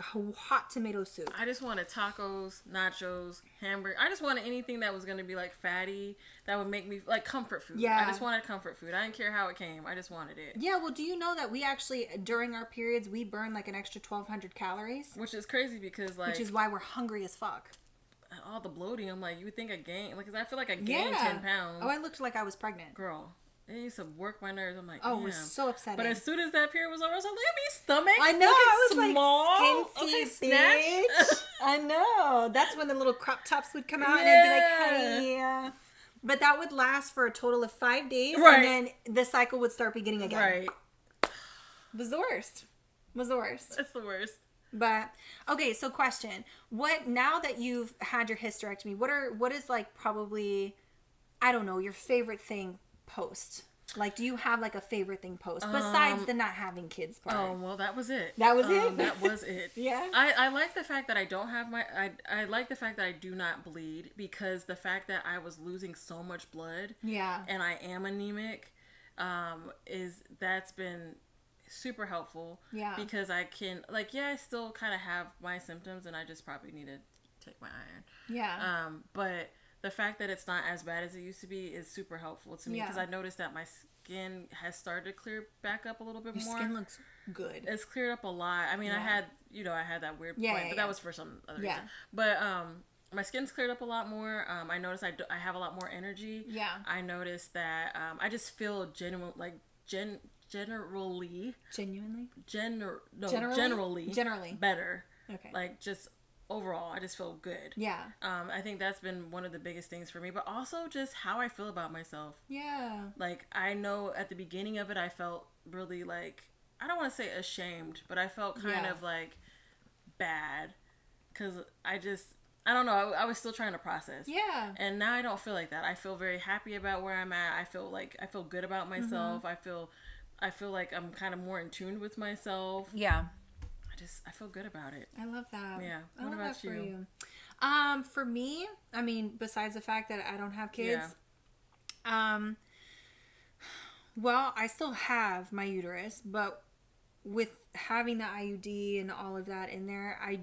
hot tomato soup. I just wanted tacos, nachos, hamburger. I just wanted anything that was going to be like fatty, that would make me like comfort food. Yeah. I just wanted comfort food. I didn't care how it came. I just wanted it. Yeah, well, do you know that we actually, during our periods, we burn like an extra 1,200 calories? Which is crazy because like... Which is why we're hungry as fuck. All the bloating, I'm like, you would think I gained... Like, cause I feel like I gained 10 pounds. Oh, I looked like I was pregnant. Girl. It used to work my nerves. I'm like, oh, it was so upsetting. But as soon as that period was over, I was like, look at me stomach. I know. I was small. Like, skinty, bitch. I know. That's when the little crop tops would come out and I'd be like, hey. But that would last for a total of 5 days. Right. And then the cycle would start beginning again. Right. It was the worst. It was the worst. It's the worst. But, okay, so question. Now that you've had your hysterectomy, what is like probably, I don't know, your favorite thing post? Like, do you have like a favorite thing post besides the not having kids part? Oh, well, that was it. That was it? That was it. Yeah. I like the fact that I don't have I like the fact that I do not bleed, because the fact that I was losing so much blood. Yeah. And I am anemic, that's been super helpful. Yeah. Because I can, like, I still kind of have my symptoms and I just probably need to take my iron. Yeah. But the fact that it's not as bad as it used to be is super helpful to me, because I noticed that my skin has started to clear back up a little bit more. Your skin looks good. It's cleared up a lot. I mean, I had that weird point, but that was for some other reason. But my skin's cleared up a lot more. I noticed I have a lot more energy. Yeah. I noticed that I just feel generally better. Okay. Like, just overall, I just feel good. Yeah. I think that's been one of the biggest things for me, but also just how I feel about myself. Yeah. Like, I know at the beginning of it, I felt really, like, I don't want to say ashamed, but I felt kind of like bad, because I don't know, I was still trying to process. Yeah. And now I don't feel like that. I feel very happy about where I'm at. I feel good about myself. Mm-hmm. I feel like I'm kind of more in tune with myself. Yeah. I feel good about it. I love that. Yeah. What about you? For me, I mean, besides the fact that I don't have kids, well, I still have my uterus, but with having the IUD and all of that in there, I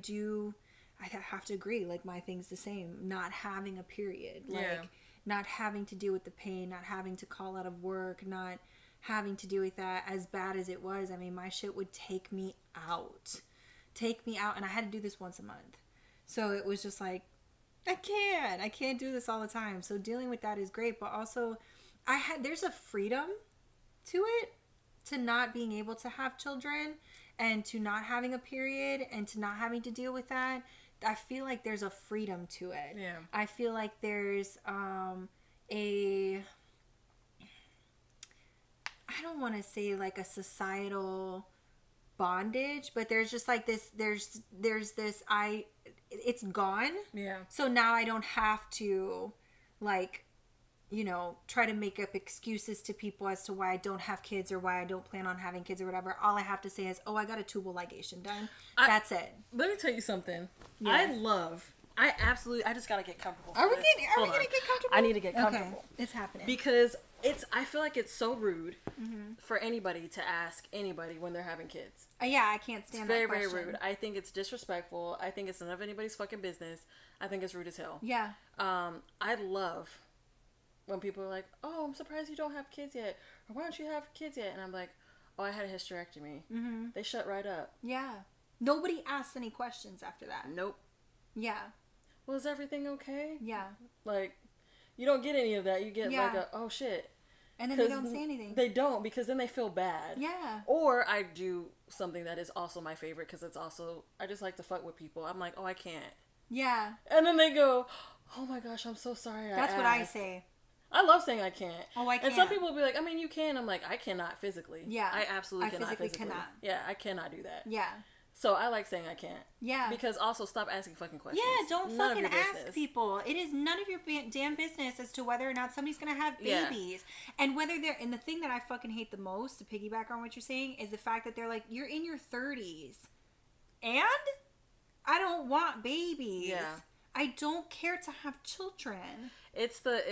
have to agree, like, my thing's the same. Not having a period. Like, not having to deal with the pain, not having to call out of work, not having to deal with that, as bad as it was. I mean, my shit would take me out, and I had to do this once a month. So it was just like, I can't do this all the time. So dealing with that is great, but also there's a freedom to it, to not being able to have children, and to not having a period, and to not having to deal with that. I feel like there's a freedom to it. Yeah. I feel like there's I don't want to say like a societal bondage, but there's just like this, there's this, it's gone. Yeah. So now I don't have to like, you know, try to make up excuses to people as to why I don't have kids or why I don't plan on having kids or whatever. All I have to say is, oh, I got a tubal ligation done. That's it. Let me tell you something. Yes. I just gotta get comfortable. Are we gonna get comfortable? I need to get comfortable. Okay. It's happening. Because I feel like it's so rude for anybody to ask anybody when they're having kids. Yeah, I can't stand that question. Very rude. I think it's disrespectful. I think it's none of anybody's fucking business. I think it's rude as hell. Yeah. I love when people are like, oh, I'm surprised you don't have kids yet. Or why don't you have kids yet? And I'm like, oh, I had a hysterectomy. Mm-hmm. They shut right up. Yeah. Nobody asks any questions after that. Nope. Yeah. Well, is everything okay? Yeah. Like, you don't get any of that. You get like a, oh, shit. And then they don't say anything. They don't, because then they feel bad. Yeah. Or I do something that is also my favorite, because it's also, I just like to fuck with people. I'm like, oh, I can't. Yeah. And then they go, oh my gosh, I'm so sorry. That's what I say. I love saying I can't. Oh, I can't. And some people will be like, I mean, you can. I'm like, I cannot physically. Yeah. I absolutely cannot physically physically. cannot. Yeah, I cannot do that. Yeah. So I like saying I can't. Yeah. Because also stop asking fucking questions. Yeah, don't fucking ask people. It is none of your damn business as to whether or not somebody's going to have babies. Yeah. And whether they're, and the thing that I fucking hate the most, to piggyback on what you're saying, is the fact that they're like, you're in your 30s. And I don't want babies. Yeah. I don't care to have children. It's the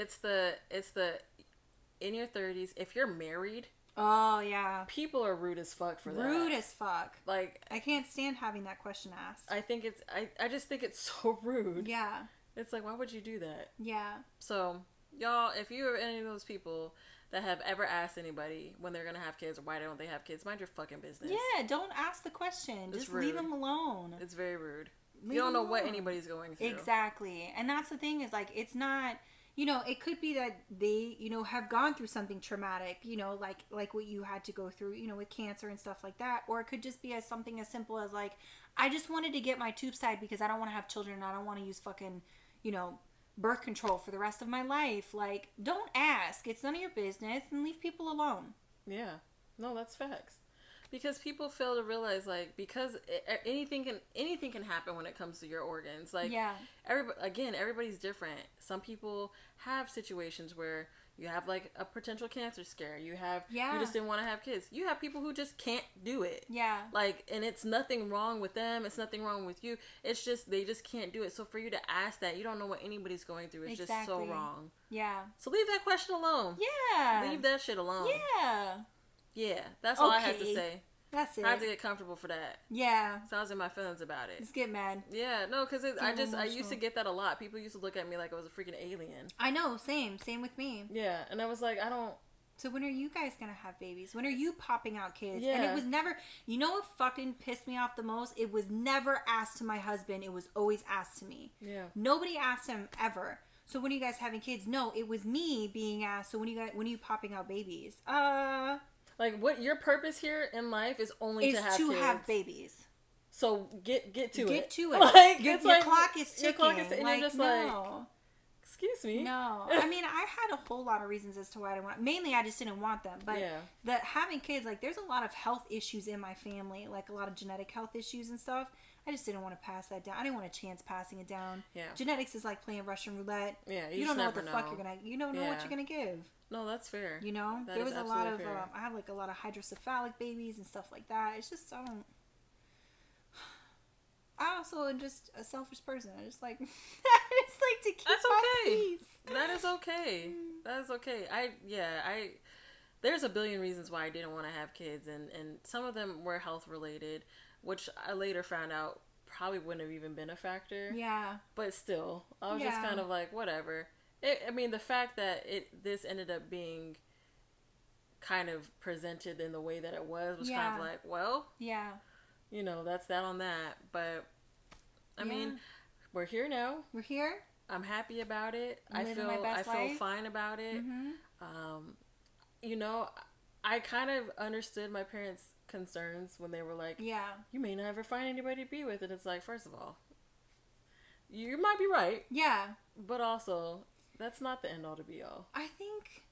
in your 30s, if you're married. Oh, yeah. People are rude as fuck for that. Rude as fuck. Like, I can't stand having that question asked. I think it's, I just think it's so rude. Yeah. It's like, why would you do that? Yeah. So, y'all, if you are any of those people that have ever asked anybody when they're going to have kids or why don't they have kids, mind your fucking business. Yeah, don't ask the question. Just leave them alone. It's very rude. You don't know what anybody's going through. Exactly. And that's the thing is, like, it's not, you know, it could be that they, you know, have gone through something traumatic, you know, like what you had to go through, you know, with cancer and stuff like that. Or it could just be something as simple as, like, I just wanted to get my tubes tied because I don't want to have children and I don't want to use fucking, you know, birth control for the rest of my life. Like, don't ask. It's none of your business, and leave people alone. Yeah. No, that's facts. Because people fail to realize, like, because anything can happen when it comes to your organs. Like, yeah. Everybody's different. Some people have situations where you have, like, a potential cancer scare. You just didn't want to have kids. You have people who just can't do it. Yeah. Like, and it's nothing wrong with them. It's nothing wrong with you. It's just, they just can't do it. So for you to ask that, you don't know what anybody's going through. It's just so wrong. Yeah. So leave that question alone. Yeah. Leave that shit alone. Yeah. Yeah, that's all I had to say. That's it. I had to get comfortable for that. Yeah. So I was in my feelings about it. Just get mad. Yeah, no, because I used to get that a lot. People used to look at me like I was a freaking alien. I know, same with me. Yeah, and I was like, I don't. So when are you guys gonna have babies? When are you popping out kids? Yeah. And it was never, you know what fucking pissed me off the most? It was never asked to my husband. It was always asked to me. Yeah. Nobody asked him ever. So when are you guys having kids? No, it was me being asked. So when are you popping out babies? Like, what your purpose here in life is only to have kids. To have babies. So get to it. Get to it. Like, your like, clock is ticking. Your clock is ticking. Like, You're just no. like, excuse me. No. I mean, I had a whole lot of reasons as to why I didn't want. Mainly, I just didn't want them. But having kids, like, there's a lot of health issues in my family, like a lot of genetic health issues and stuff. I just didn't want to pass that down. I didn't want a chance passing it down. Yeah. Genetics is like playing Russian roulette. Yeah. You don't know what the fuck you're gonna. You don't know what you're gonna give. No, that's fair. You know, that there was a lot of. fair. I had like a lot of hydrocephalic babies and stuff like that. It's just I also am just a selfish person. I just like. I just like to keep. That's okay. Peace. That is okay. That is okay. There's a billion reasons why I didn't want to have kids, and some of them were health related, which I later found out probably wouldn't have even been a factor. Yeah. But still, I was just kind of like, whatever. I mean, the fact that this ended up being kind of presented in the way that it was kind of like, well, yeah, you know, that's that on that. But I mean, we're here now. We're here. I'm happy about it. I feel life. fine about it. Mm-hmm. You know, I kind of understood my parents' concerns when they were like, you may never find anybody to be with. And it's like, first of all, you might be right. Yeah. But also, that's not the end all to be all. I think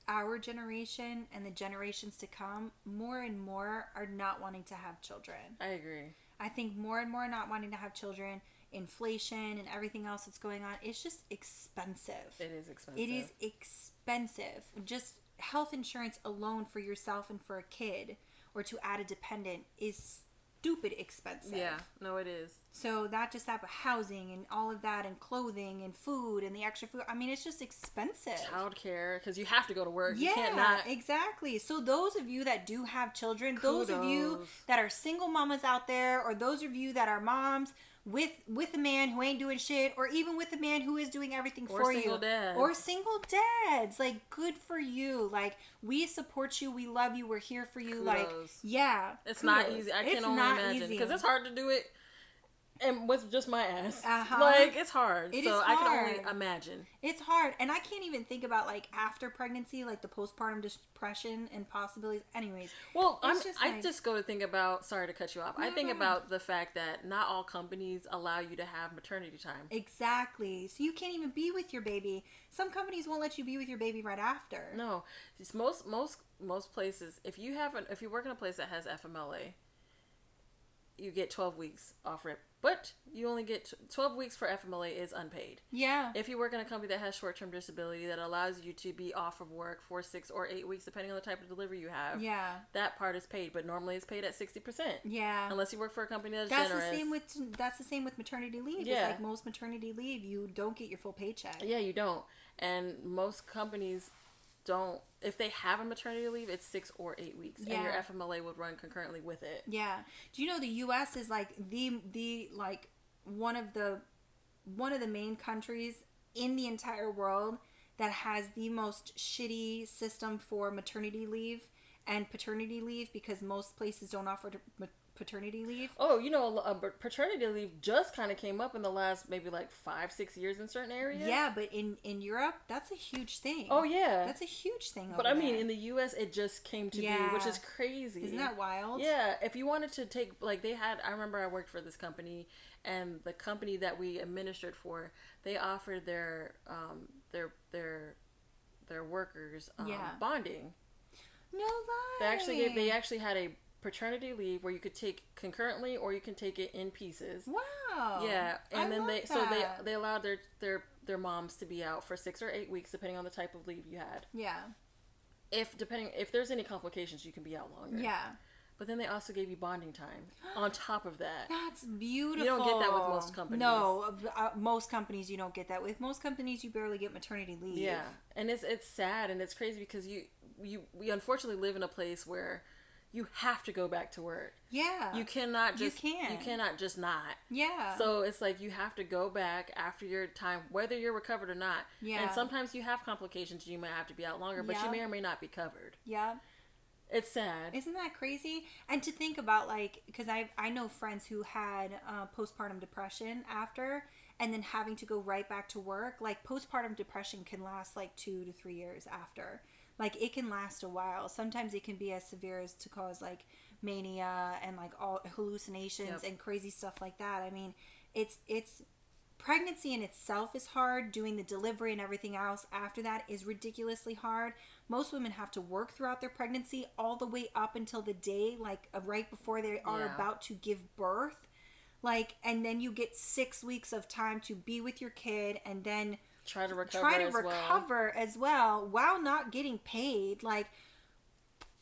our generation and the generations to come, more and more are not wanting to have children. I agree. I think more and more are not wanting to have children. Inflation and everything else that's going on, it's just expensive. It is expensive. It is expensive. Just health insurance alone for yourself and for a kid, or to add a dependent, is stupid expensive. Yeah, no, it is. So that just that, housing and all of that, and clothing and food and the extra food. I mean, it's just expensive. Childcare, because you have to go to work. Yeah, you can't not. Exactly. So those of you that do have children, those of you Kudos. that are single mamas out there, or those of you that are moms with a man who ain't doing shit, or even with a man who is doing everything for you, dads. or single dads, like, good for you. Like, we support you, we love you, we're here for you. Kudos. Like, yeah, It's kudos. not easy. I can only imagine, because it's hard to do it. And with just my ass. Like, it's hard. It so is I hard. can only imagine. It's hard. And I can't even think about, like, after pregnancy, like the postpartum depression and possibilities. Anyways. Well, I just go to think about, sorry to cut you off. I think about the fact that not all companies allow you to have maternity time. Exactly. So you can't even be with your baby. Some companies won't let you be with your baby right after. No. It's most places, if you work in a place that has FMLA, you get 12 weeks off rip. But you only get 12 weeks for FMLA is unpaid. Yeah. If you work in a company that has short-term disability that allows you to be off of work for 6 or 8 weeks, depending on the type of delivery you have, yeah, that part is paid. But normally it's paid at 60%. Yeah. Unless you work for a company that's generous. That's the same with maternity leave. Yeah. It's like most maternity leave, you don't get your full paycheck. Yeah, you don't. And most companies don't. If they have a maternity leave, it's 6 or 8 weeks, and your FMLA would run concurrently with it. Yeah. Do you know the U.S. is like the like one of the main countries in the entire world that has the most shitty system for maternity leave and paternity leave, because most places don't offer paternity leave. Oh, paternity leave just kind of came up in the last maybe like 5-6 years in certain areas. Yeah, but in Europe, that's a huge thing. Oh yeah, that's a huge thing. But I mean, in the U.S., it just came to be, which is crazy. Isn't that wild? Yeah, if you wanted to take, like, I remember I worked for this company, and the company that we administered for, they offered their workers bonding. No lie. They actually had a paternity leave where you could take concurrently, or you can take it in pieces. Wow. Yeah, and then they allowed their moms to be out for 6 or 8 weeks, depending on the type of leave you had. Yeah. If there's any complications, you can be out longer. Yeah. But then they also gave you bonding time on top of that. That's beautiful. You don't get that with most companies. No, most companies you don't get that. With most companies, you barely get maternity leave. Yeah, and it's sad and it's crazy, because we unfortunately live in a place where you have to go back to work. Yeah. You cannot just not. Yeah. So it's like you have to go back after your time, whether you're recovered or not. Yeah. And sometimes you have complications, you might have to be out longer, but you may or may not be covered. Yeah. It's sad. Isn't that crazy? And to think about, like, because I know friends who had postpartum depression after, and then having to go right back to work. Like, postpartum depression can last like 2 to 3 years after. Like, it can last a while. Sometimes it can be as severe as to cause, like, mania and, like, all hallucinations and crazy stuff like that. I mean, it's pregnancy in itself is hard. Doing the delivery and everything else after that is ridiculously hard. Most women have to work throughout their pregnancy all the way up until the day, like, right before they are about to give birth. Like, and then you get 6 weeks of time to be with your kid, and then try to recover as well while not getting paid. Like,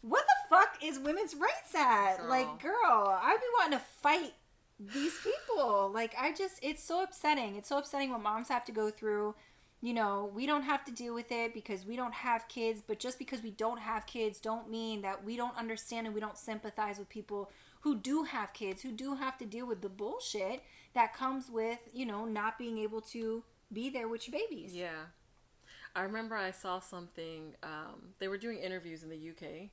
what the fuck is women's rights at? Girl. Like, girl, I be wanting to fight these people. Like, it's so upsetting. It's so upsetting what moms have to go through. You know, we don't have to deal with it because we don't have kids, but just because we don't have kids don't mean that we don't understand and we don't sympathize with people who do have kids, who do have to deal with the bullshit that comes with, not being able to be there with your babies. Yeah. I remember I saw something, they were doing interviews in the UK,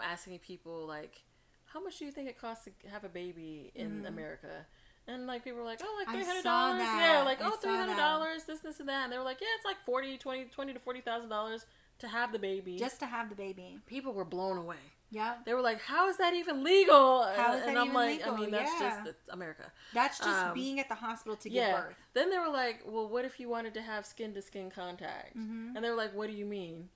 asking people, like, how much do you think it costs to have a baby in America? And, like, people were like, oh, like $300. Yeah, like, oh, $300, this, and that. And they were like, yeah, it's like $20,000 to $40,000 to have the baby. Just to have the baby. People were blown away. Yeah. They were like, how is that even legal? How is that and I'm even like, legal? I mean, that's just America. That's just being at the hospital to give birth. Then they were like, well, what if you wanted to have skin-to-skin contact? And they were like, what do you mean?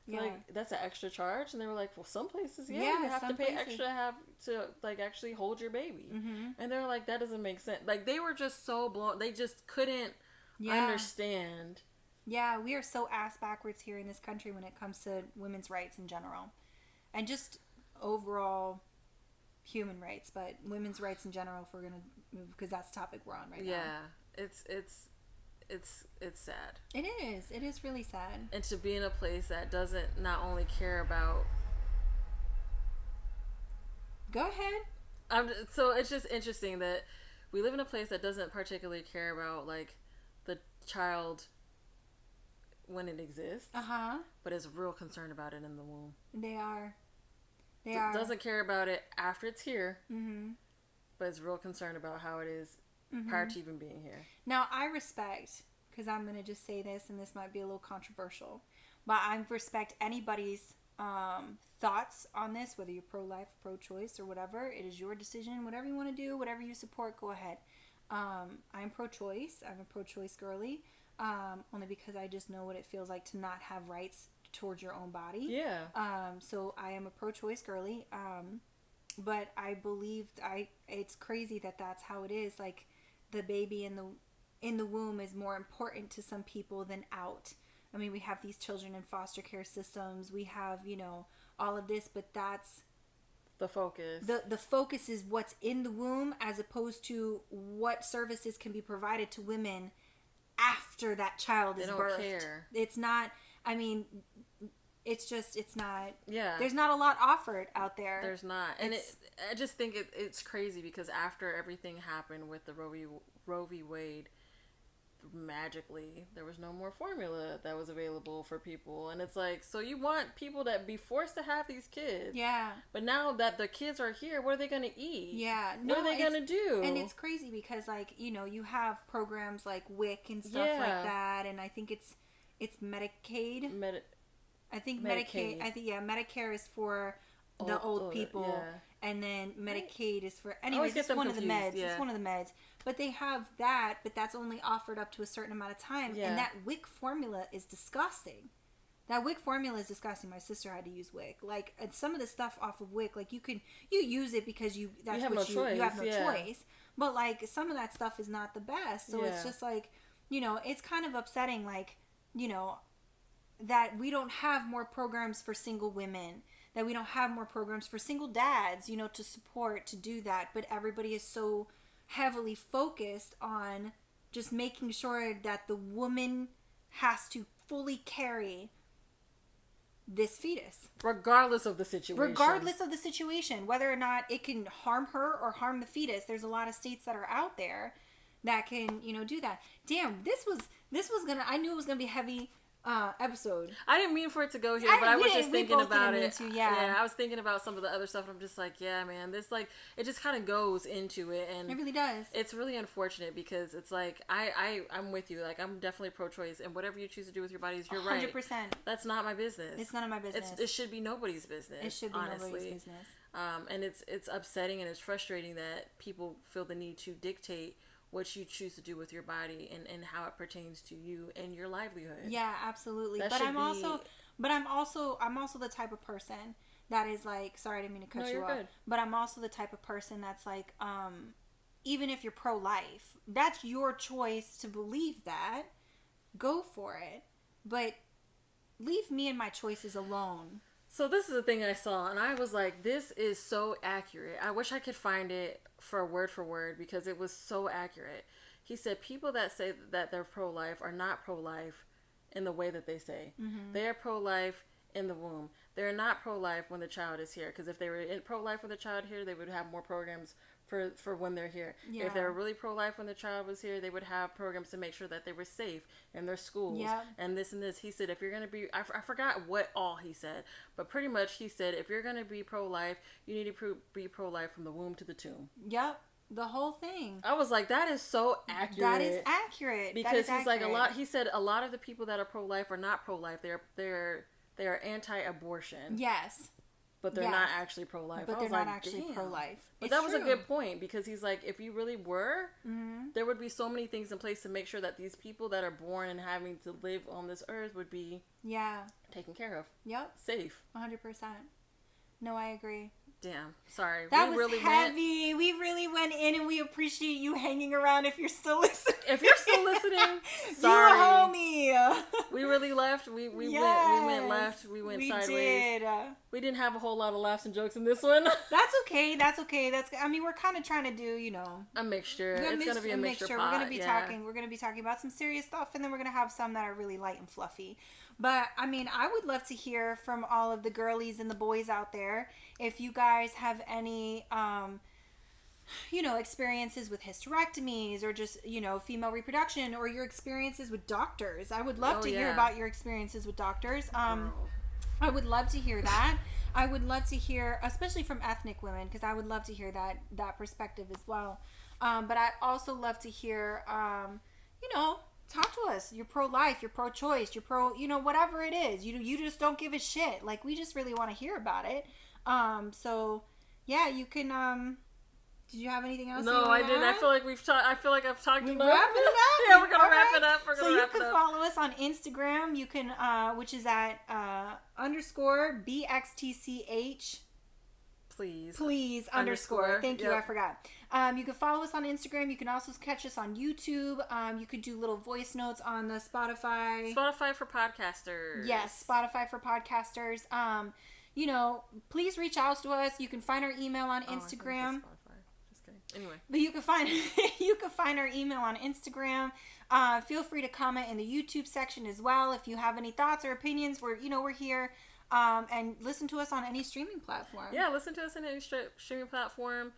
Yeah. Like, that's an extra charge. And they were like, well, some places, you have to pay places. extra to, like, actually hold your baby. Mm-hmm. And they were like, that doesn't make sense. Like, they were just so blown. They just couldn't understand. Yeah, we are so ass backwards here in this country when it comes to women's rights in general. And just overall human rights, but women's rights in general, if we're going to, because that's the topic we're on right now. Yeah, it's sad. It is really sad. And to be in a place that doesn't not only care about... Go ahead. So it's just interesting that we live in a place that doesn't particularly care about, like, the child when it exists, but is real concerned about it in the womb. They are. Doesn't care about it after it's here, but is real concerned about how it is prior to even being here. Now, I respect, because I'm going to just say this, and this might be a little controversial, but I respect anybody's thoughts on this, whether you're pro-life, pro-choice, or whatever. It is your decision. Whatever you want to do, whatever you support, go ahead. I'm pro-choice. I'm a pro-choice girly. Only because I just know what it feels like to not have rights towards your own body. Yeah. So I am a pro-choice girly. But I believe it's crazy that that's how it is. Like, the baby in the womb is more important to some people than out. I mean, we have these children in foster care systems. We have, all of this, but that's the focus. The focus is what's in the womb as opposed to what services can be provided to women after that child is birthed. They don't care. It's not, I mean, it's not, yeah. There's not a lot offered out there. There's not. And I just think it's crazy because after everything happened with the Roe v. Wade, magically, there was no more formula that was available for people. And it's like, so you want people that be forced to have these kids. Yeah. But now that the kids are here, what are they going to eat? Yeah. What are they going to do? And it's crazy because, like, you have programs like WIC and stuff like that. And I think it's Medicaid. I think Medicaid. Medicare is for the old people. Yeah. And then Medicaid is for... Anyways, it's one of the meds. Yeah. It's one of the meds. But they have that, but that's only offered up to a certain amount of time. Yeah. And that WIC formula is disgusting. My sister had to use WIC. Like, and some of the stuff off of WIC, like, you use it because you have no choice. But, like, some of that stuff is not the best. So it's just like, it's kind of upsetting, like, that we don't have more programs for single women, that we don't have more programs for single dads, to support, to do that. But everybody is so heavily focused on just making sure that the woman has to fully carry this fetus. Regardless of the situation. Whether or not it can harm her or harm the fetus. There's a lot of states that are out there that can, do that. Damn, I knew it was gonna be a heavy episode. I didn't mean for it to go here, but I was just thinking about it. Yeah, I was thinking about some of the other stuff, and I'm just like, yeah, man, this, like, it just kind of goes into it, and it really does. It's really unfortunate because it's like I'm with you. Like, I'm definitely pro-choice, and whatever you choose to do with your body is your 100%. Right. That's not my business. It's none of my business. It should be nobody's business. It should be nobody's business. And it's upsetting and it's frustrating that people feel the need to dictate what you choose to do with your body and how it pertains to you and your livelihood. Yeah, absolutely. I'm also the type of person that is like, sorry, I didn't mean to cut you off. Good. But I'm also the type of person that's like, even if you're pro-life, that's your choice to believe that. Go for it. But leave me and my choices alone. So this is the thing I saw, and I was like, this is so accurate. I wish I could find it for word because it was so accurate. He said people that say that they're pro-life are not pro-life in the way that they say. Mm-hmm. They are pro-life in the womb. They're not pro-life when the child is here, because if they were pro-life when the child here, they would have more programs for when they're here. Yeah. If they were really pro-life when the child was here, they would have programs to make sure that they were safe in their schools. Yep. And this and this. He said, if you're going to be, I forgot what all he said, but pretty much he said, if you're going to be pro-life, you need to be pro-life from the womb to the tomb. Yep. The whole thing. I was like, that is so accurate. That is accurate. Because he's like, he said a lot of the people that are pro-life are not pro-life. They are anti-abortion. Yes. but they're not actually pro-life. But they're not actually pro-life. But that was a good point, because he's like, if you really were, there would be so many things in place to make sure that these people that are born and having to live on this earth would be taken care of. Yep. Safe. 100%. No, I agree. Damn. Sorry. That was really heavy. We really went in, and we appreciate you hanging around if you're still listening. If you're still listening, sorry. You homie. We really left. We went left. We went sideways. Did. We didn't have a whole lot of laughs and jokes in this one. That's okay. I mean, we're kind of trying to do, a mixture. It's going to be a mixture pot. We're going to be talking about some serious stuff, and then we're going to have some that are really light and fluffy. But, I mean, I would love to hear from all of the girlies and the boys out there if you guys have any, experiences with hysterectomies or just, female reproduction, or your experiences with doctors. I would love to hear about your experiences with doctors. I would love to hear that. I would love to hear, especially from ethnic women, because I would love to hear that perspective as well. But I'd also love to hear, talk to us. You're pro-life, you're pro-choice, you're pro, whatever it is. You just don't give a shit. Like, we just really want to hear about it. So, yeah, you can, did you have anything else? No, I didn't. I feel like I've talked enough. Wrapping it up. Yeah, we're gonna wrap it up. So you can follow us on Instagram. You can, which is at _BXTCH. Please underscore. Thank you. I forgot. You can follow us on Instagram. You can also catch us on YouTube. You could do little voice notes on the Spotify. Spotify for podcasters. Yes, Spotify for podcasters. Please reach out to us. You can find our email on Instagram. Anyway, but you can find our email on Instagram. Feel free to comment in the YouTube section as well if you have any thoughts or opinions. We're here. And listen to us on any streaming platform. Yeah, listen to us on any streaming platform.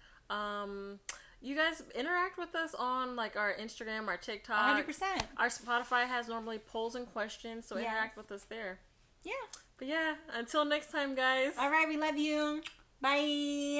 You guys interact with us on like our Instagram, our TikTok. 100%. Our Spotify has normally polls and questions, so interact with us there. Yeah. But yeah, until next time, guys. All right, we love you. Bye.